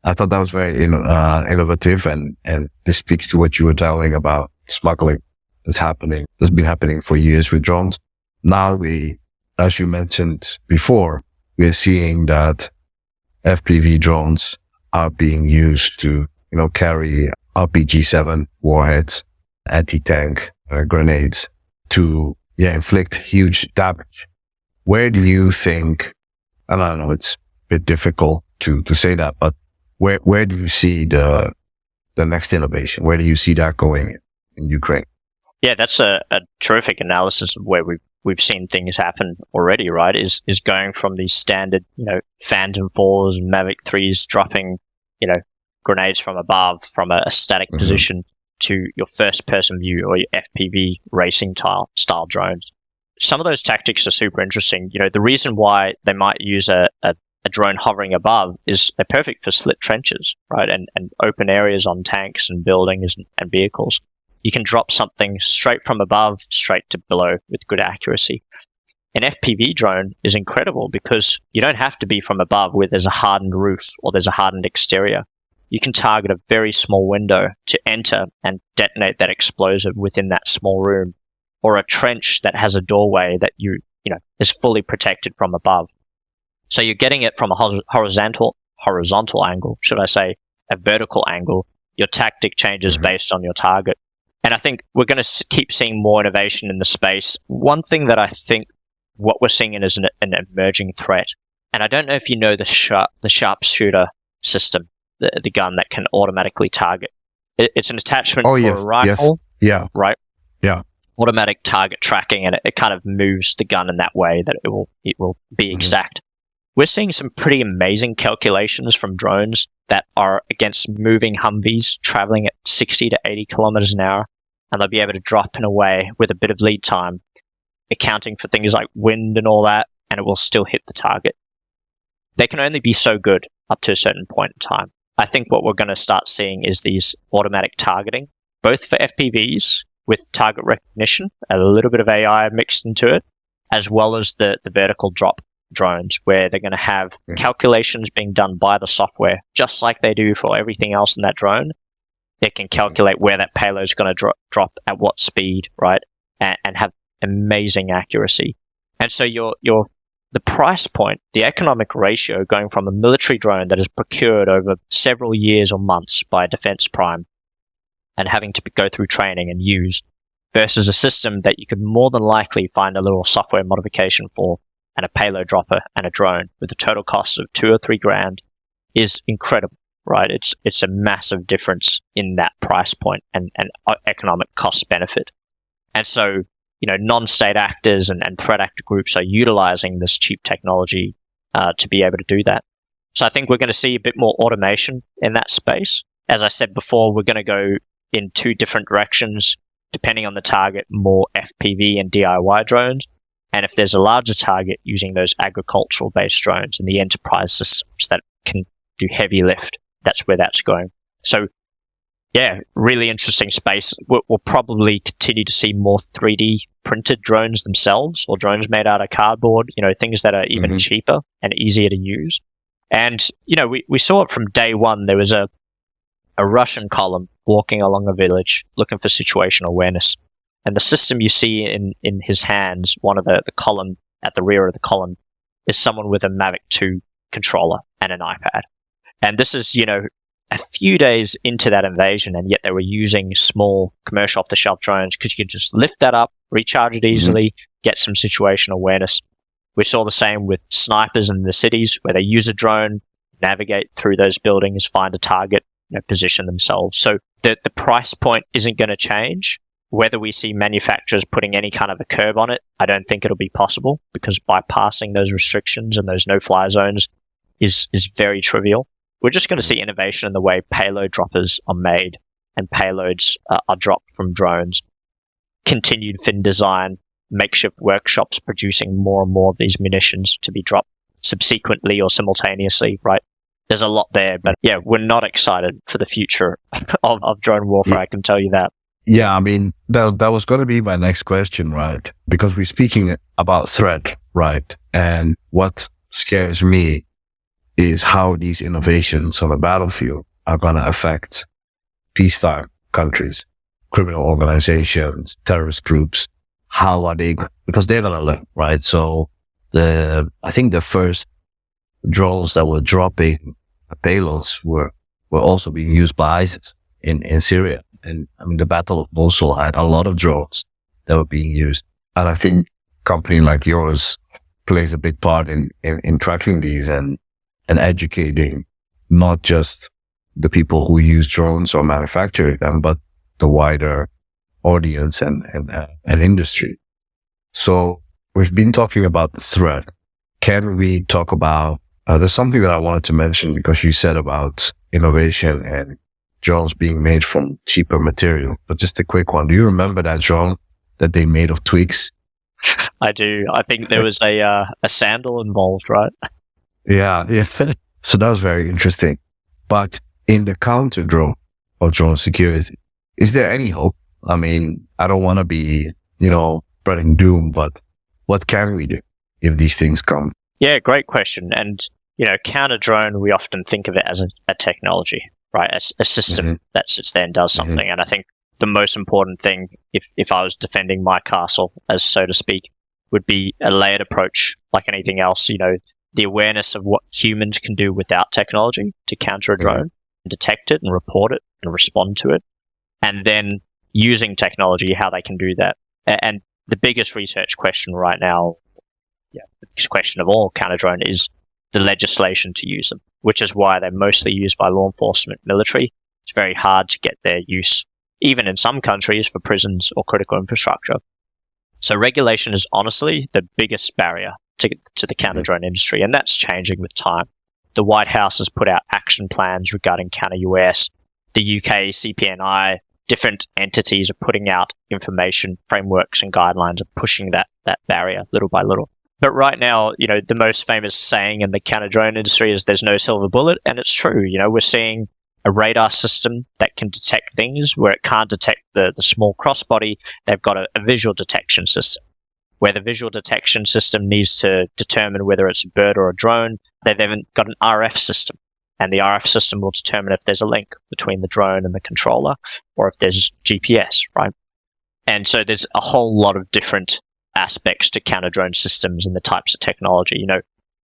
I thought that was very innovative, and this speaks to what you were telling about smuggling that's been happening for years with drones. Now as you mentioned before, we're seeing that FPV drones are being used to, carry RPG-7 warheads, anti-tank grenades to inflict huge damage. Where do you think, and I don't know, it's a bit difficult to say that, but where do you see the next innovation? Where do you see that going in Ukraine? Yeah, that's a terrific analysis of where we've seen things happen already, right? Is going from these standard, Phantom 4s and Mavic 3s dropping, grenades from above from a static position to your first person view or your FPV racing style drones. Some of those tactics are super interesting. The reason why they might use a drone hovering above is they're perfect for slit trenches, right? And open areas on tanks and buildings and vehicles. You can drop something straight from above, straight to below with good accuracy. An FPV drone is incredible because you don't have to be from above where there's a hardened roof or there's a hardened exterior. You can target a very small window to enter and detonate that explosive within that small room, or a trench that has a doorway that is fully protected from above. So you're getting it from a horizontal angle, should I say, a vertical angle. Your tactic changes based on your target. And I think we're going to keep seeing more innovation in the space. One thing that I think what we're seeing is an emerging threat. And I don't know if you know the sharpshooter system, the gun that can automatically target. It's an attachment for a rifle. Yes. Yeah. Right? Yeah. Automatic target tracking, and it kind of moves the gun in that way that it will be exact. We're seeing some pretty amazing calculations from drones that are against moving Humvees traveling at 60 to 80 kilometers an hour, and they'll be able to drop in a way with a bit of lead time, accounting for things like wind and all that, and it will still hit the target. They can only be so good up to a certain point in time. I think what we're going to start seeing is these automatic targeting, both for FPVs with target recognition, a little bit of AI mixed into it, as well as the vertical drop drones, where they're going to have calculations being done by the software, just like they do for everything else in that drone. They can calculate where that payload is going to drop at what speed, right, and have amazing accuracy. And so the price point, the economic ratio going from a military drone that is procured over several years or months by a defense prime and having to go through training and use, versus a system that you could more than likely find a little software modification for and a payload dropper and a drone with a total cost of $2,000 or $3,000 is incredible, right? It's a massive difference in that price point and economic cost benefit. And so, non-state actors and threat actor groups are utilizing this cheap technology to be able to do that. So I think we're going to see a bit more automation in that space. As I said before, we're going to go in two different directions, depending on the target, more FPV and DIY drones. And if there's a larger target, using those agricultural-based drones and the enterprise systems that can do heavy lift, that's where that's going. So, yeah, really interesting space. We'll probably continue to see more 3D printed drones themselves, or drones made out of cardboard, things that are even cheaper and easier to use. And, we saw it from day one. There was a Russian column walking along a village looking for situational awareness. And the system you see in his hands, one of the column at the rear of the column, is someone with a Mavic 2 controller and an iPad. And this is, a few days into that invasion, and yet they were using small commercial off-the-shelf drones because you could just lift that up, recharge it easily, get some situational awareness. We saw the same with snipers in the cities, where they use a drone, navigate through those buildings, find a target, position themselves. So the price point isn't going to change. Whether we see manufacturers putting any kind of a curb on it, I don't think it'll be possible, because bypassing those restrictions and those no-fly zones is very trivial. We're just going to see innovation in the way payload droppers are made and payloads are dropped from drones. Continued fin design, makeshift workshops producing more and more of these munitions to be dropped subsequently or simultaneously, right? There's a lot there, but yeah, we're not excited for the future of drone warfare, I can tell you that. Yeah, I mean, that was going to be my next question, right? Because we're speaking about threat, right? And what scares me is how these innovations on the battlefield are going to affect peacetime countries, criminal organizations, terrorist groups. How are they? Because they're going to learn, right? So I think the first drones that were dropping payloads were also being used by ISIS in Syria. And I mean, the Battle of Mosul had a lot of drones that were being used. And I think a company like yours plays a big part in tracking these and educating not just the people who use drones or manufacture them, but the wider audience and industry. So we've been talking about the threat. Can we talk about, there's something that I wanted to mention because you said about innovation and drones being made from cheaper material, but just a quick one. Do you remember that drone that they made of twigs? I do. I think there was a sandal involved, right? Yeah. So that was very interesting. But in the counter drone or drone security, is there any hope? I mean, I don't want to be, spreading doom, but what can we do if these things come? Yeah, great question. And, counter drone, we often think of it as a technology, right? A system that sits there and does something. And I think the most important thing, if I was defending my castle, as so to speak, would be a layered approach like anything else, the awareness of what humans can do without technology to counter a drone, and detect it and report it and respond to it. And then using technology, how they can do that. And the biggest research question right now, the biggest question of all counter drone is the legislation to use them, which is why they're mostly used by law enforcement, military. It's very hard to get their use, even in some countries, for prisons or critical infrastructure. So regulation is honestly the biggest barrier to the counter drone industry, and that's changing with time. The White House has put out action plans regarding counter-UAS. The UK, CPNI, different entities are putting out information, frameworks and guidelines of pushing that barrier little by little. But right now, the most famous saying in the counter-drone industry is there's no silver bullet, and it's true. We're seeing a radar system that can detect things where it can't detect the small crossbody. They've got a visual detection system, where the visual detection system needs to determine whether it's a bird or a drone. They've then got an RF system, and the RF system will determine if there's a link between the drone and the controller, or if there's GPS, right? And so there's a whole lot of different aspects to counter-drone systems and the types of technology.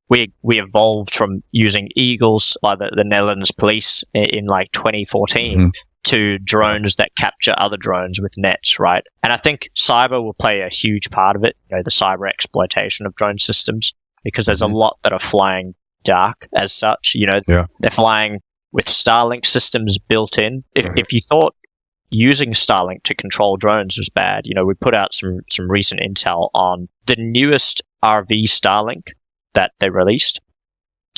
We evolved from using eagles by the Netherlands police in like 2014 to drones that capture other drones with nets, right? And I think cyber will play a huge part of it, the cyber exploitation of drone systems, because there's a lot that are flying dark as such. They're flying with Starlink systems built in. If you thought using Starlink to control drones was bad, we put out some recent intel on the newest RV Starlink that they released.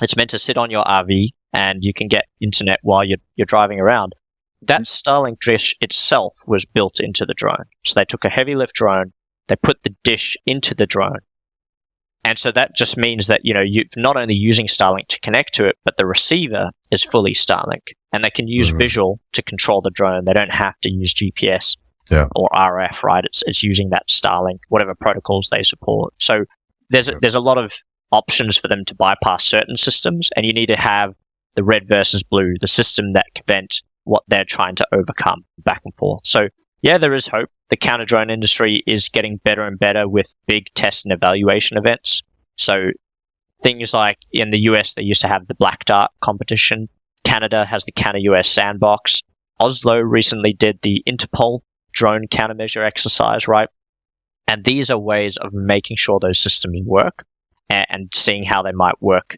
It's meant to sit on your RV and you can get internet while you're driving around. That Starlink dish itself was built into the drone. So they took a heavy lift drone, they put the dish into the drone. And so that just means that, you're not only using Starlink to connect to it, but the receiver is fully Starlink. And they can use visual to control the drone. They don't have to use GPS or RF, right? It's using that Starlink, whatever protocols they support. So there's a lot of options for them to bypass certain systems, and you need to have the red versus blue, the system that can prevent what they're trying to overcome back and forth. So yeah, there is hope. The counter-drone industry is getting better and better with big test and evaluation events. So things like in the US, they used to have the Black Dart competition. Canada has the Counter-US Sandbox. Oslo recently did the Interpol drone countermeasure exercise, right? And these are ways of making sure those systems work and seeing how they might work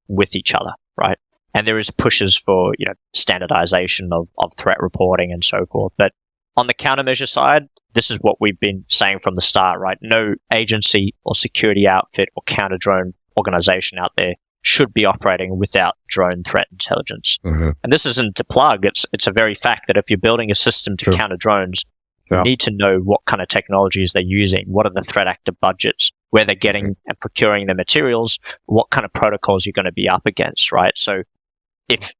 with each other, right? And there is pushes for, standardization of threat reporting and so forth. But on the countermeasure side, this is what we've been saying from the start, right? No agency or security outfit or counter-drone organization out there should be operating without drone threat intelligence. And this isn't to plug. It's a very fact that if you're building a system to counter drones, you need to know what kind of technologies they're using, what are the threat actor budgets, where they're getting and procuring the materials, what kind of protocols you're going to be up against, right? So if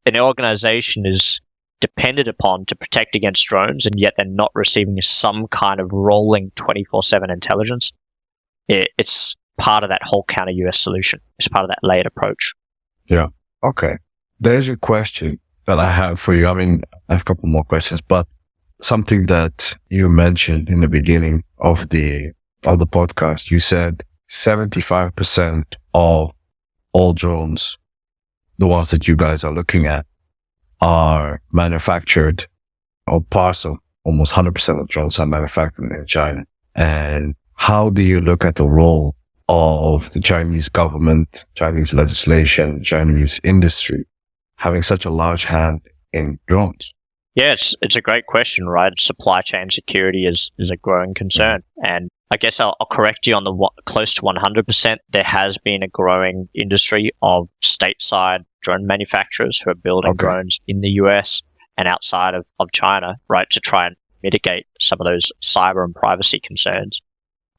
an organization is depended upon to protect against drones and yet they're not receiving some kind of rolling 24/7 intelligence, it's part of that whole counter-US solution. It's part of that layered approach. Yeah. Okay. There's a question that I have for you. I mean, I have a couple more questions, but something that you mentioned in the beginning of the podcast, you said 75% of all drones, the ones that you guys are looking at, are manufactured, or parts of almost 100% of drones are manufactured in China. And how do you look at the role of the Chinese government, Chinese legislation, Chinese industry having such a large hand in drones? Yeah, it's a great question, right? Supply chain security is a growing concern. And I guess I'll correct you on the close to 100%. There has been a growing industry of stateside drone manufacturers who are building drones in the US and outside of China, right, to try and mitigate some of those cyber and privacy concerns.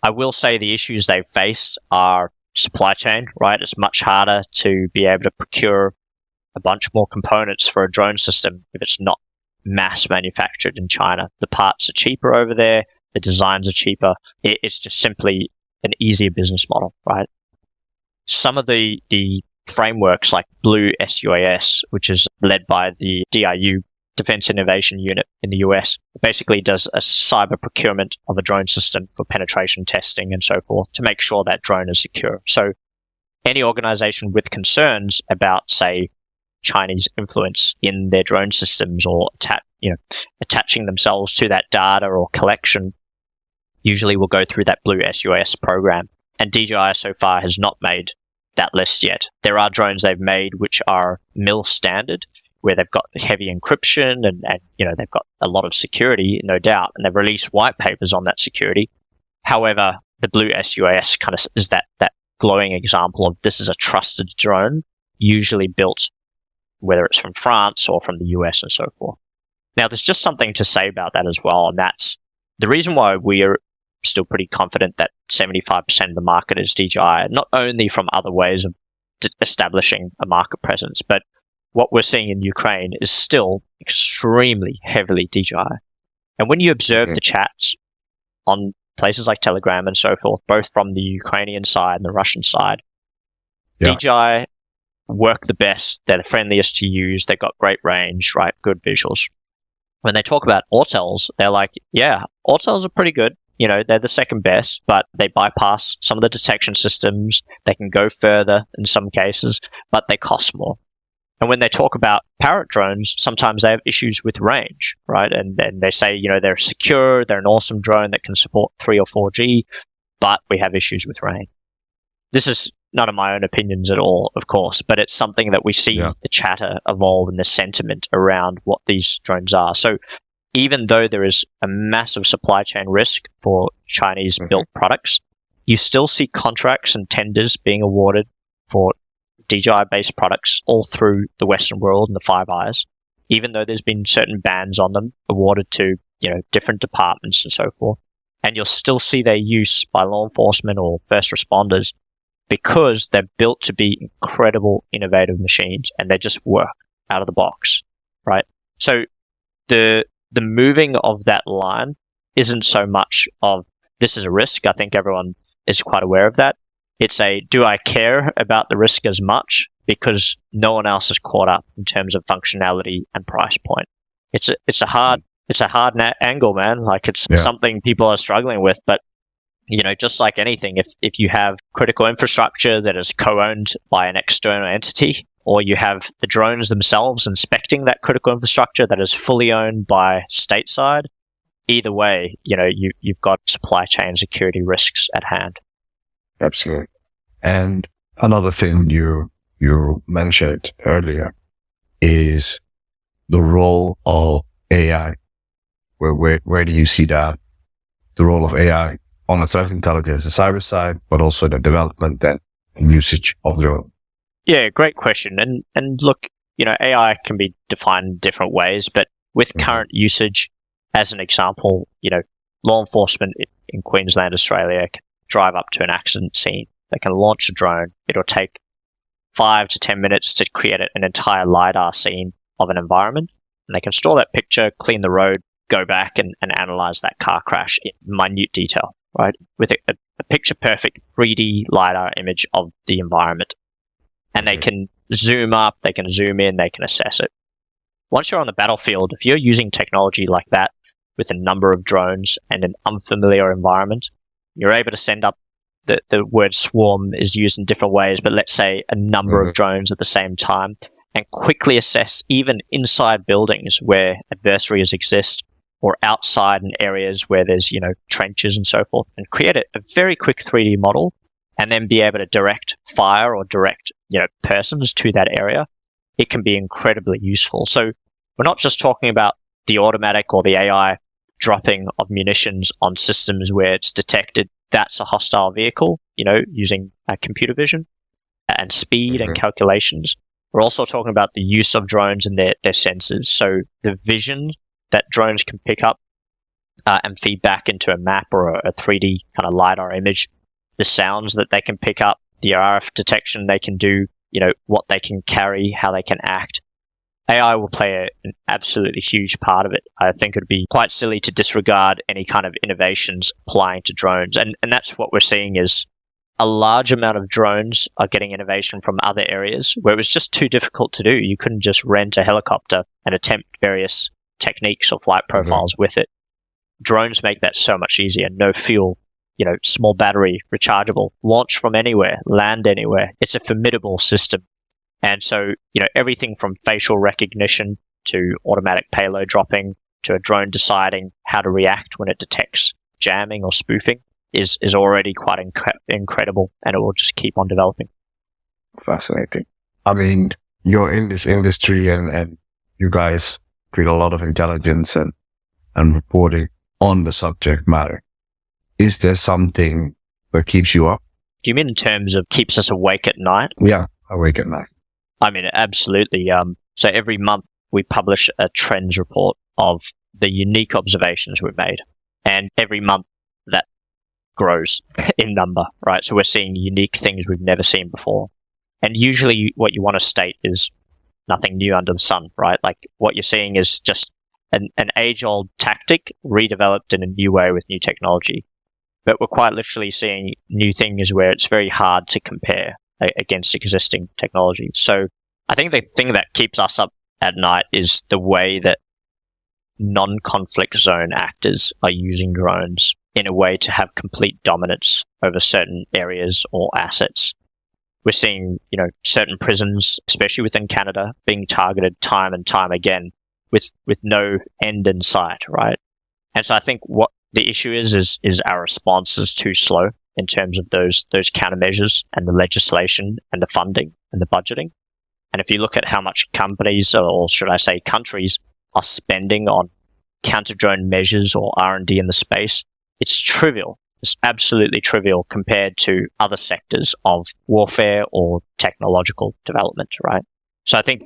I will say the issues they've faced are supply chain, right? It's much harder to be able to procure a bunch more components for a drone system if it's not mass manufactured in China. The parts are cheaper over there. The designs are cheaper. It's just simply an easier business model, right? Some of the frameworks like Blue SUAS, which is led by the DIU, Defense Innovation Unit in the US, basically does a cyber procurement of a drone system for penetration testing and so forth to make sure that drone is secure. So any organization with concerns about, say, Chinese influence in their drone systems or attaching themselves to that data or collection usually will go through that Blue SUAS program. And DJI so far has not made that list yet. There are drones they've made which are MIL standard, where they've got heavy encryption and they've got a lot of security, no doubt, and they've released white papers on that security. However, the Blue SUAS kind of is that glowing example of this is a trusted drone, usually built whether it's from France or from the US and so forth. Now, there's just something to say about that as well, and that's the reason why we are still pretty confident that 75% of the market is DJI, not only from other ways of establishing a market presence, but what we're seeing in Ukraine is still extremely heavily DJI. And when you observe the chats on places like Telegram and so forth, both from the Ukrainian side and the Russian side, DJI work the best. They're the friendliest to use. They've got great range, right? Good visuals. When they talk about Aurtels, they're like, yeah, Aurtels are pretty good. They're the second best, but they bypass some of the detection systems. They can go further in some cases, but they cost more. And when they talk about Parrot drones, sometimes they have issues with range, right? And then they say, they're secure, they're an awesome drone that can support 3 or 4G, but we have issues with range. This is none of my own opinions at all, of course, but it's something that we see the chatter evolve and the sentiment around what these drones are. So even though there is a massive supply chain risk for Chinese-built products, you still see contracts and tenders being awarded for DJI-based products all through the Western world and the Five Eyes, even though there's been certain bans on them awarded to different departments and so forth. And you'll still see their use by law enforcement or first responders because they're built to be incredible, innovative machines, and they just work out of the box, right? So the moving of that line isn't so much of this is a risk. I think everyone is quite aware of that. It's do I care about the risk as much because no one else is caught up in terms of functionality and price point. It's a hard angle, man. Like it's something people are struggling with, but just like anything, if you have critical infrastructure that is co-owned by an external entity, or you have the drones themselves inspecting that critical infrastructure that is fully owned by stateside, either way, you've got supply chain security risks at hand. Absolutely. And another thing you mentioned earlier is the role of AI. Where do you see that? The role of AI on the threat intelligence, the cyber side, but also the development and usage of drone. Yeah, great question. And look, AI can be defined in different ways, but with current usage, as an example, law enforcement in Queensland, Australia, can drive up to an accident scene. They can launch a drone. It'll take 5 to 10 minutes to create an entire LiDAR scene of an environment. And they can store that picture, clean the road, go back and analyze that car crash in minute detail, right? With a picture-perfect 3D LiDAR image of the environment. And they can zoom up, they can zoom in, they can assess it. Once you're on the battlefield, if you're using technology like that with a number of drones and an unfamiliar environment, you're able to send up the word swarm is used in different ways, but let's say a number of drones at the same time. and quickly assess even inside buildings where adversaries exist or outside in areas where there's, trenches and so forth, and create a very quick 3D model and then be able to direct fire or direct, persons to that area. It can be incredibly useful. So we're not just talking about the automatic or the AI dropping of munitions on systems where it's detected that's a hostile vehicle, using computer vision and speed and calculations. We're also talking about the use of drones and their sensors. So the vision that drones can pick up and feed back into a map or a 3D kind of LiDAR image, the sounds that they can pick up, the RF detection they can do, what they can carry, how they can act. AI will play an absolutely huge part of it. I think it would be quite silly to disregard any kind of innovations applying to drones. And that's what we're seeing is a large amount of drones are getting innovation from other areas where it was just too difficult to do. You couldn't just rent a helicopter and attempt various techniques or flight profiles with it. Drones make that so much easier. No fuel, small battery, rechargeable, launch from anywhere, land anywhere. It's a formidable system. And so, everything from facial recognition to automatic payload dropping to a drone deciding how to react when it detects jamming or spoofing is already quite incredible, and it will just keep on developing. Fascinating. I mean, you're in this industry and you guys create a lot of intelligence and reporting on the subject matter. Is there something that keeps you up? Do you mean in terms of keeps us awake at night? Yeah, awake at night. I mean, absolutely. So every month we publish a trends report of the unique observations we've made. And every month that grows in number, right? So we're seeing unique things we've never seen before. And usually what you want to state is nothing new under the sun, right? Like what you're seeing is just an age-old tactic redeveloped in a new way with new technology. But we're quite literally seeing new things where it's very hard to compare against existing technology. So I think the thing that keeps us up at night is the way that non-conflict zone actors are using drones in a way to have complete dominance over certain areas or assets. We're seeing, certain prisons, especially within Canada, being targeted time and time again with no end in sight, right? And so I think what the issue is our response is too slow in terms of those countermeasures and the legislation and the funding and the budgeting. And if you look at how much companies, or should I say countries, are spending on counter-drone measures or R&D in the space, it's trivial. It's absolutely trivial compared to other sectors of warfare or technological development, right? So I think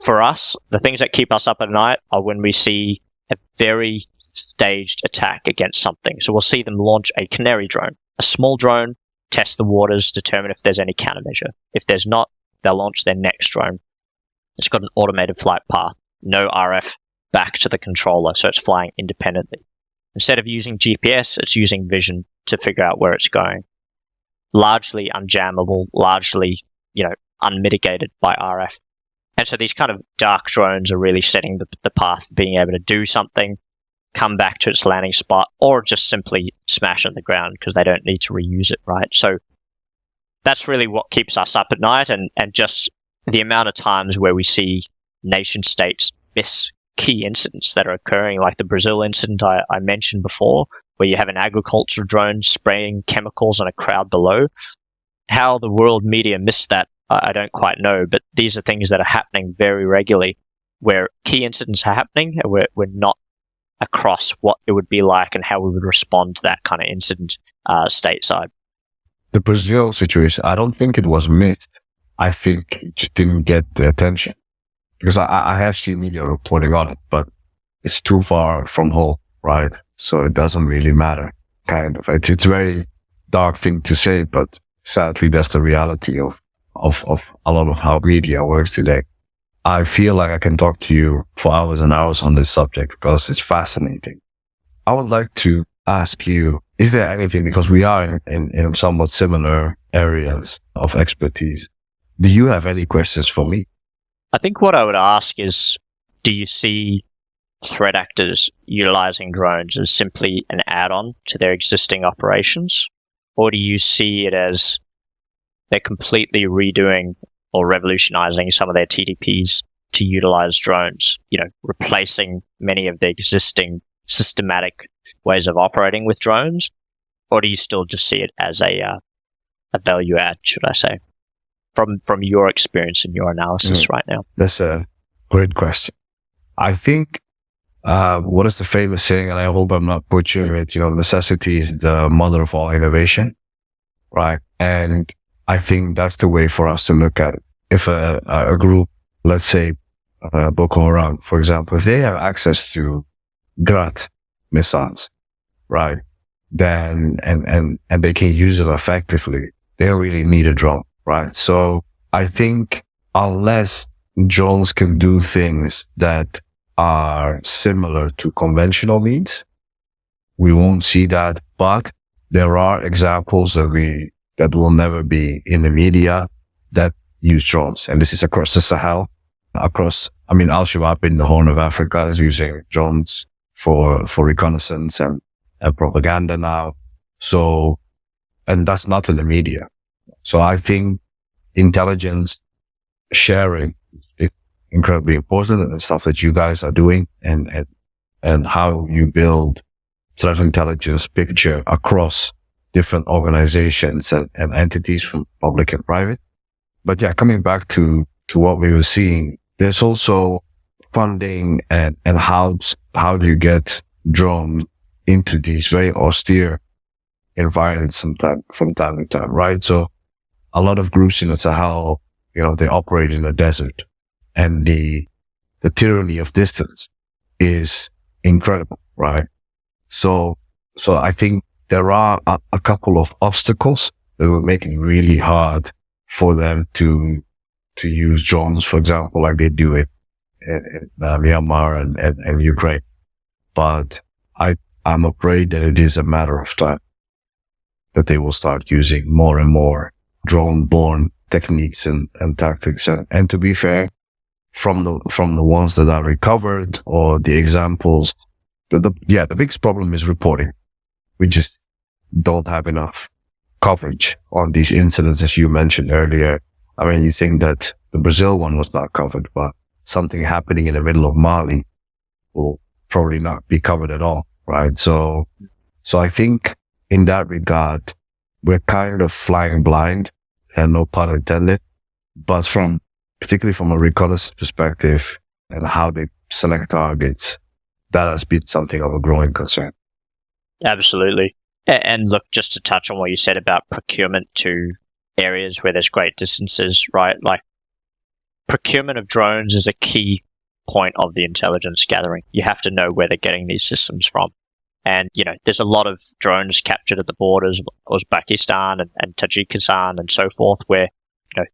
for us, the things that keep us up at night are when we see a very staged attack against something. So we'll see them launch a canary drone, a small drone, test the waters, determine if there's any countermeasure. If there's not, they'll launch their next drone. It's got an automated flight path, no RF back to the controller, so it's flying independently. Instead of using GPS, it's using vision to figure out where it's going. Largely unjammable, largely, unmitigated by RF. And so these kind of dark drones are really setting the path, being able to do something, come back to its landing spot, or just simply smash on the ground because they don't need to reuse it, right? So that's really what keeps us up at night, and just the amount of times where we see nation states miss key incidents that are occurring, like the Brazil incident I mentioned before, where you have an agriculture drone spraying chemicals on a crowd below. How the world media missed that, I don't quite know, but these are things that are happening very regularly, where key incidents are happening and we're not across what it would be like and how we would respond to that kind of incident stateside. The Brazil situation, I don't think it was missed. I think it just didn't get the attention. Because I have seen media reporting on it, but it's too far from home, right? So it doesn't really matter, kind of. It's a very dark thing to say, but sadly, that's the reality of a lot of how media works today. I feel like I can talk to you for hours and hours on this subject because it's fascinating. I would like to ask you, is there anything, because we are in somewhat similar areas of expertise, do you have any questions for me? I think what I would ask is, do you see threat actors utilizing drones as simply an add-on to their existing operations? Or do you see it as they're completely redoing or revolutionizing some of their TDPs to utilize drones, replacing many of the existing systematic ways of operating with drones? Or do you still just see it as a value add, should I say, from your experience and your analysis right now? That's a great question. I think what is the famous saying, and I hope I'm not butchering it, necessity is the mother of all innovation, right? And I think that's the way for us to look at it. If a group, let's say Boko Haram, for example, if they have access to Grad missiles, right, then and they can use it effectively, they don't really need a drone, right? So I think unless drones can do things that are similar to conventional means, we won't see that. But there are examples that will never be in the media that use drones, and this is across the Sahel, Al-Shabaab in the Horn of Africa is using drones for reconnaissance and propaganda now. So, and that's not in the media. So I think intelligence sharing is incredibly important, and the stuff that you guys are doing and how you build threat intelligence picture across different organizations and entities from public and private. But yeah, coming back to what we were seeing, there's also funding and how do you get drones into these very austere environments from time to time, right? So a lot of groups in the Sahel, they operate in the desert, and the tyranny of distance is incredible, right? So I think there are a couple of obstacles that will make it really hard for them to use drones, for example, like they do it in Myanmar and Ukraine. But I'm afraid that it is a matter of time that they will start using more and more drone-borne techniques and tactics. And to be fair, from the ones that are recovered or the examples, the biggest problem is reporting. We just don't have enough coverage on these incidents, as you mentioned earlier. I mean, you think that the Brazil one was not covered, but something happening in the middle of Mali will probably not be covered at all, right? So I think in that regard, we're kind of flying blind, and no pun intended, but particularly from a reconnaissance perspective and how they select targets, that has been something of a growing concern. Absolutely. And look, just to touch on what you said about procurement to areas where there's great distances, right? Like, procurement of drones is a key point of the intelligence gathering. You have to know where they're getting these systems from. And, there's a lot of drones captured at the borders of Uzbekistan and Tajikistan and so forth, where,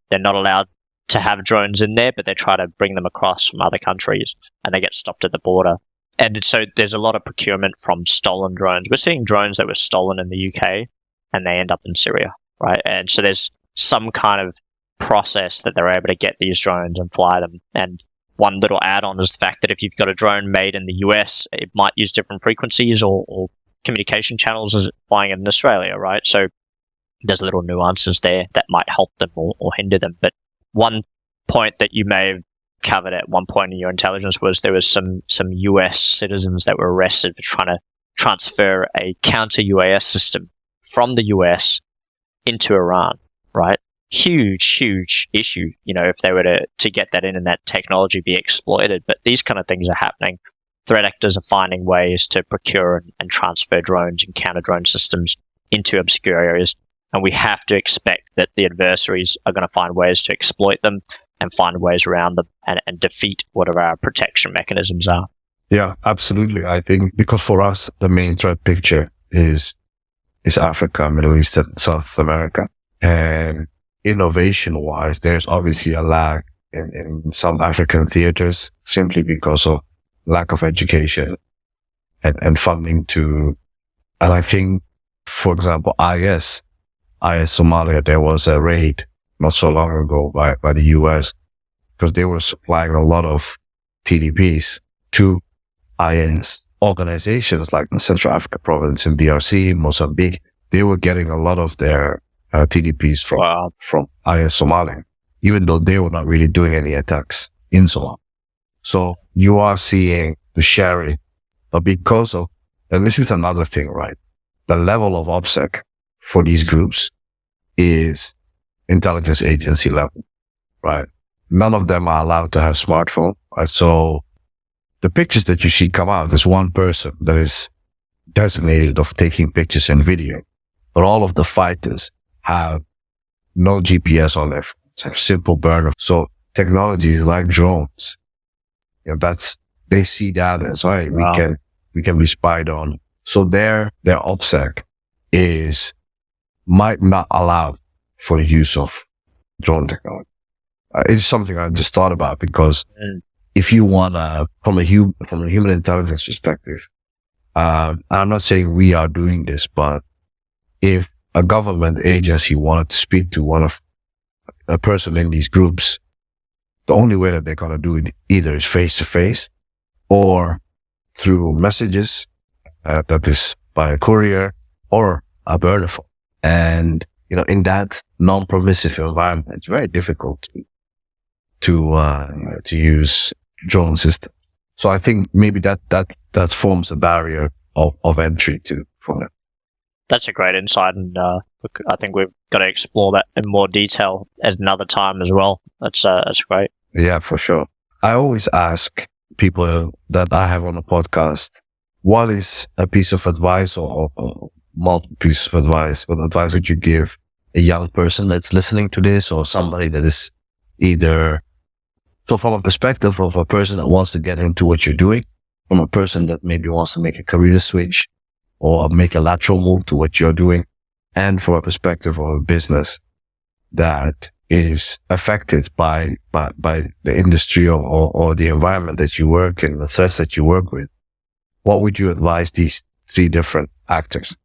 they're not allowed to have drones in there, but they try to bring them across from other countries and they get stopped at the border. And so there's a lot of procurement from stolen drones. We're seeing drones that were stolen in the UK and they end up in Syria, right? And so there's some kind of process that they're able to get these drones and fly them. And one little add-on is the fact that if you've got a drone made in the US, it might use different frequencies or communication channels as flying in Australia, right? So there's little nuances there that might help them or hinder them. But one point that you may have covered at one point in your intelligence was there was some US citizens that were arrested for trying to transfer a counter UAS system from the US into Iran, right? Huge issue, if they were to get that in and that technology be exploited. But these kind of things are happening. Threat actors are finding ways to procure and transfer drones and counter drone systems into obscure areas. And we have to expect that the adversaries are going to find ways to exploit them and find ways around them and defeat whatever our protection mechanisms are. Yeah, absolutely. I think because for us, the main threat picture is Africa, Middle East, and South America. And innovation-wise, there's obviously a lag in some African theaters simply because of lack of education and funding and I think, for example, IS Somalia, there was a raid not so long ago by the US because they were supplying a lot of TDPs to IS organizations like the Central Africa Province in DRC, Mozambique. They were getting a lot of their TDPs from IS Somalia. even though they were not really doing any attacks in Somalia. So you are seeing the sharing, but because of, and this is another thing, right? The level of OPSEC for these groups is intelligence agency level, right? None of them are allowed to have smartphone. So the pictures that you see come out, there's one person that is designated of taking pictures and video, but all of the fighters have no GPS on their phones, have simple burner. So technology like drones, they see that as right. Wow. We can be spied on. So their OPSEC might not allow for the use of drone technology. It's something I just thought about because if you want from a human intelligence perspective, and I'm not saying we are doing this, but if a government agency wanted to speak to a person in these groups, the only way that they're going to do it either is face to face or through messages, that is by a courier or a burner phone. And, in that non-permissive environment, it's very difficult to use drone systems. So I think maybe that forms a barrier of entry for them. That's a great insight, and look, I think we've got to explore that in more detail at another time as well. That's great. Yeah, for sure. I always ask people that I have on the podcast, what is a piece of advice or multiple pieces of advice? What advice would you give a young person that's listening to this, or somebody that is either, so from a perspective of a person that wants to get into what you're doing, from a person that maybe wants to make a career switch or make a lateral move to what you're doing, and from a perspective of a business that is affected by the industry or the environment that you work in, the threats that you work with, what would you advise these three different actors?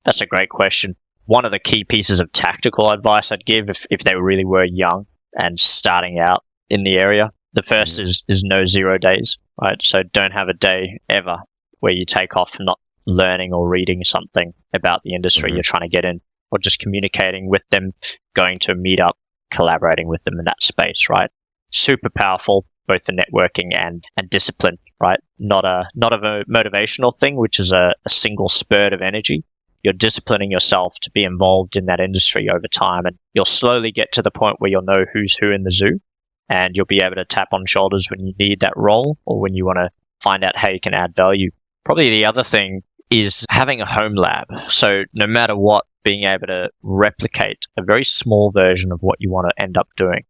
That's a great question. One of the key pieces of tactical advice I'd give if they really were young and starting out in the area, the first is no 0 days, right? So don't have a day ever where you take off not learning or reading something about the industry you're trying to get in, or just communicating with them, going to a meetup, collaborating with them in that space, right? Super powerful, both for networking and discipline, right? Not a motivational thing, which is a single spurt of energy. You're disciplining yourself to be involved in that industry over time, and you'll slowly get to the point where you'll know who's who in the zoo, and you'll be able to tap on shoulders when you need that role or when you want to find out how you can add value. Probably the other thing is having a home lab. So no matter what, being able to replicate a very small version of what you want to end up doing.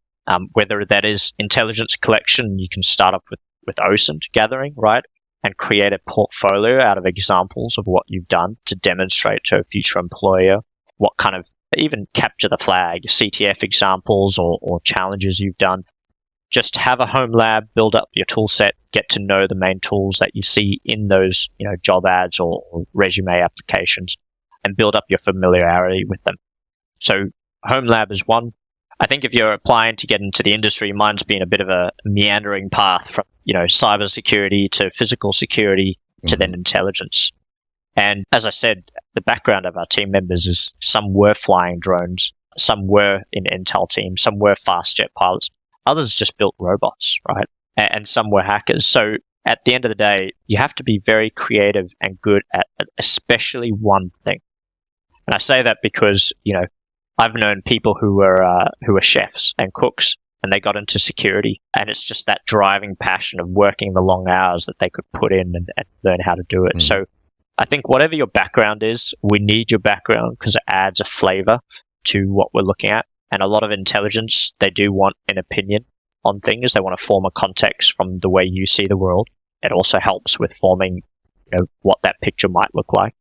Whether that is intelligence collection, you can start off with OSINT gathering, right? And create a portfolio out of examples of what you've done to demonstrate to a future employer what kind of, even capture the flag, CTF examples or challenges you've done. Just have a home lab, build up your tool set, get to know the main tools that you see in those, job ads or resume applications, and build up your familiarity with them. So home lab is one. I think if you're applying to get into the industry, mine's been a bit of a meandering path from, cybersecurity to physical security to then intelligence. And as I said, the background of our team members is some were flying drones, some were in intel teams, some were fast jet pilots. Others just built robots, right? And some were hackers. So at the end of the day, you have to be very creative and good at especially one thing. And I say that because, I've known people who were chefs and cooks, and they got into security. And it's just that driving passion of working the long hours that they could put in and learn how to do it. So I think whatever your background is, we need your background because it adds a flavor to what we're looking at. And a lot of intelligence, they do want an opinion on things. They want to form a context from the way you see the world. It also helps with forming, what that picture might look like.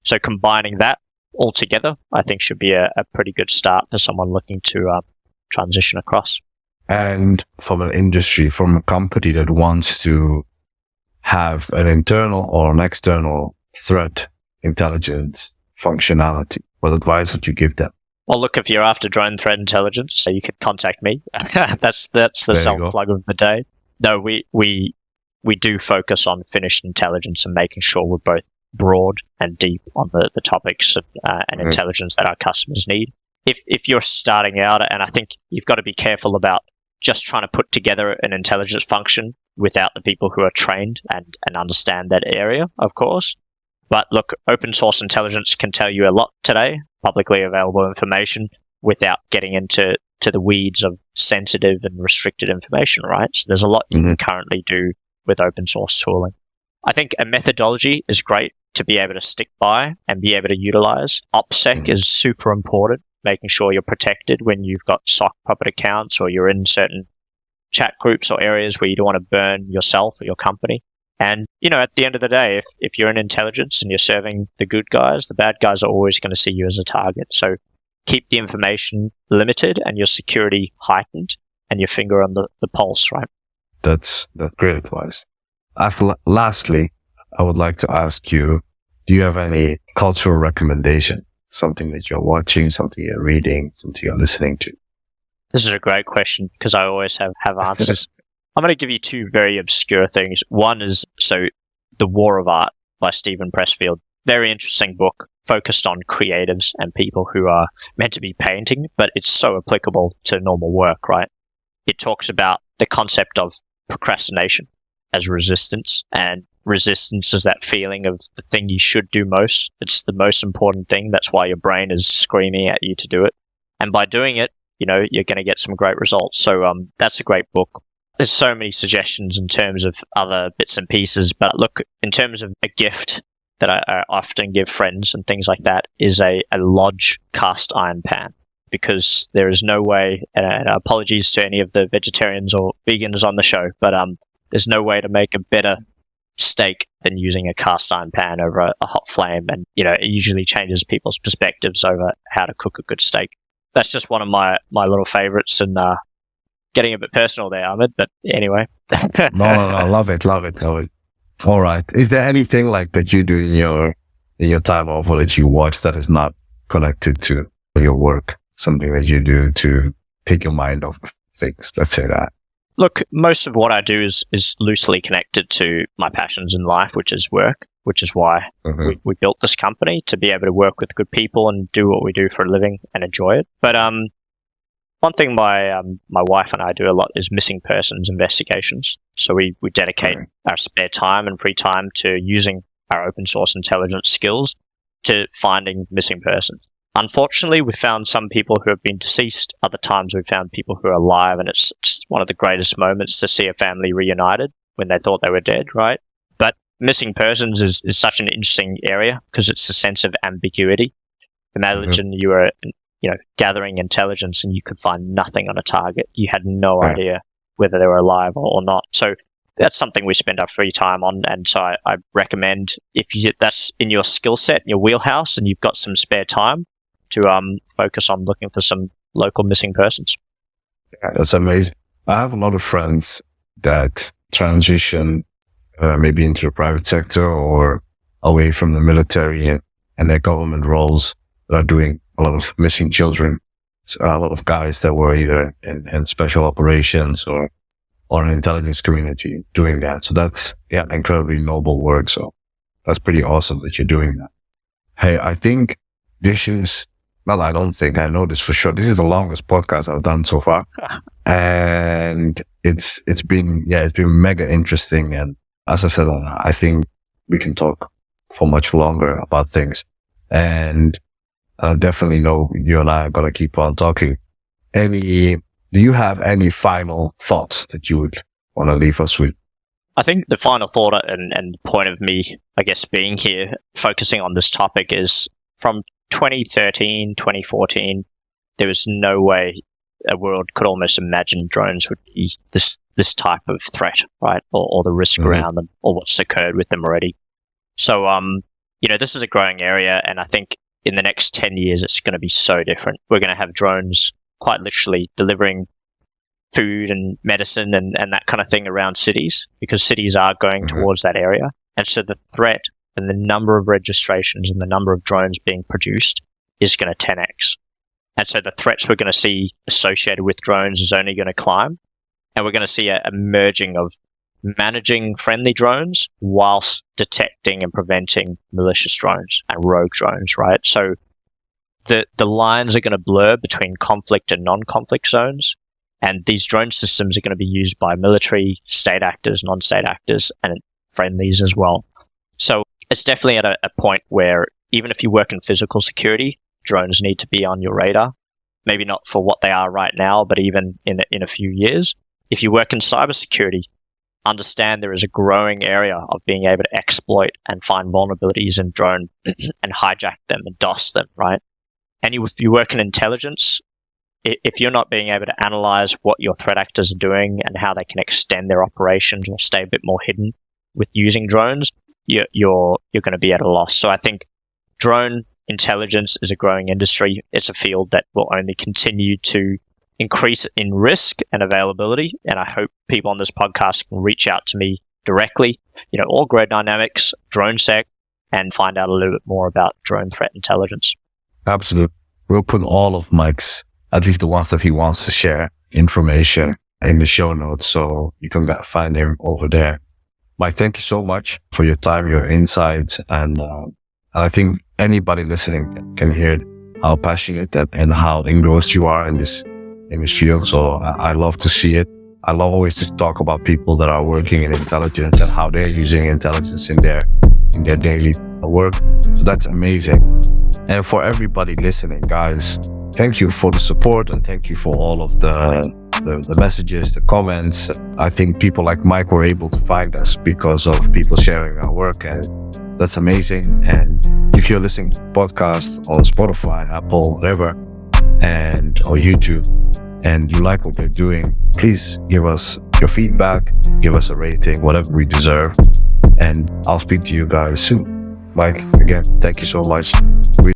So combining that all together, I think should be a pretty good start for someone looking to transition across. And from an industry, from a company that wants to have an internal or an external threat intelligence functionality, what advice would you give them? Well, look, if you're after drone threat intelligence, so you can contact me. That's the self-plug of the day. No, we do focus on finished intelligence and making sure we're both broad and deep on the topics and intelligence that our customers need. if you're starting out, and I think you've got to be careful about just trying to put together an intelligence function without the people who are trained and understand that area, of course. But look, open source intelligence can tell you a lot today, publicly available information, without getting into the weeds of sensitive and restricted information, right? So there's a lot you can currently do with open source tooling. I think a methodology is great to be able to stick by and be able to utilize. OPSEC is super important, making sure you're protected when you've got sock puppet accounts or you're in certain chat groups or areas where you don't want to burn yourself or your company. And, at the end of the day, if you're in intelligence and you're serving the good guys, the bad guys are always going to see you as a target. So keep the information limited and your security heightened and your finger on the pulse, right? That's great advice. Lastly, I would like to ask you, do you have any cultural recommendation? Something that you're watching, something you're reading, something you're listening to? This is a great question because I always have answers. I'm going to give you two very obscure things. One is, The War of Art by Stephen Pressfield. Very interesting book, focused on creatives and people who are meant to be painting, but it's so applicable to normal work, right? It talks about the concept of procrastination as resistance, and resistance is that feeling of the thing you should do most. It's the most important thing. That's why your brain is screaming at you to do it. And by doing it, you're going to get some great results. So that's a great book. There's so many suggestions in terms of other bits and pieces, but look, in terms of a gift that I often give friends and things like that is a Lodge cast iron pan, because there is no way, and apologies to any of the vegetarians or vegans on the show, but there's no way to make a better steak than using a cast iron pan over a hot flame. And, it usually changes people's perspectives over how to cook a good steak. That's just one of my little favorites, and getting a bit personal there, Ahmed, but anyway. No, love it. All right. Is there anything like that you do in your time off or that you watch that is not connected to your work? Something that you do to take your mind off of things, let's say that. Look, most of what I do is loosely connected to my passions in life, which is work, which is why we built this company, to be able to work with good people and do what we do for a living and enjoy it. But one thing my wife and I do a lot is missing persons investigations. So we dedicate our spare time and free time to using our open source intelligence skills to finding missing persons. Unfortunately, we found some people who have been deceased. Other times we found people who are alive, and it's one of the greatest moments to see a family reunited when they thought they were dead, right? But missing persons is such an interesting area because it's a sense of ambiguity. Imagine you were gathering intelligence and you could find nothing on a target. You had no idea whether they were alive or not. So that's something we spend our free time on. And so I recommend, if that's in your skill set, in your wheelhouse, and you've got some spare time, to focus on looking for some local missing persons. Yeah, that's amazing. I have a lot of friends that transition maybe into the private sector or away from the military and their government roles that are doing a lot of missing children. So a lot of guys that were either in special operations or an intelligence community doing that. So that's incredibly noble work. So that's pretty awesome that you're doing that. Hey, I think this is, well, I don't think, I know this for sure. This is the longest podcast I've done so far. And it's been mega interesting. And as I said, I think we can talk for much longer about things. And I definitely know you and I are going to keep on talking. Do you have any final thoughts that you would want to leave us with? I think the final thought and point of me, I guess, being here, focusing on this topic is from 2013, 2014, there was no way a world could almost imagine drones would be this type of threat, right? Or the risk around them, or what's occurred with them already. So, this is a growing area, and I think in the next 10 years, it's going to be so different. We're going to have drones quite literally delivering food and medicine and that kind of thing around cities, because cities are going towards that area. And so the threat and the number of registrations and the number of drones being produced is going to 10x. And so the threats we're going to see associated with drones is only going to climb. And we're going to see a merging of managing friendly drones whilst detecting and preventing malicious drones and rogue drones, right? So the lines are going to blur between conflict and non-conflict zones. And these drone systems are going to be used by military, state actors, non-state actors, and friendlies as well. So it's definitely at a point where even if you work in physical security, drones need to be on your radar. Maybe not for what they are right now, but even in a few years. If you work in cybersecurity, understand there is a growing area of being able to exploit and find vulnerabilities in drone and hijack them and DOS them, right? And if you work in intelligence, if you're not being able to analyze what your threat actors are doing and how they can extend their operations or stay a bit more hidden with using drones, you're going to be at a loss. So I think drone intelligence is a growing industry. It's a field that will only continue to increase in risk and availability. And I hope people on this podcast can reach out to me directly, or Grow Dynamics, DroneSec, and find out a little bit more about drone threat intelligence. Absolutely. We'll put all of Mike's, at least the ones that he wants to share, information in the show notes, so you can find him over there. Mike, thank you so much for your time, your insights, and I think anybody listening can hear how passionate and how engrossed you are in this field. So I love to see it. I love always to talk about people that are working in intelligence and how they're using intelligence in their daily work. So that's amazing. And for everybody listening, guys, thank you for the support and thank you for all of the messages, the comments. I think people like Mike were able to find us because of people sharing our work, and that's amazing. And if you're listening to podcasts on Spotify, Apple, whatever, or YouTube, and you like what we're doing, please give us your feedback, give us a rating, whatever we deserve, and I'll speak to you guys soon. Mike, again, thank you so much.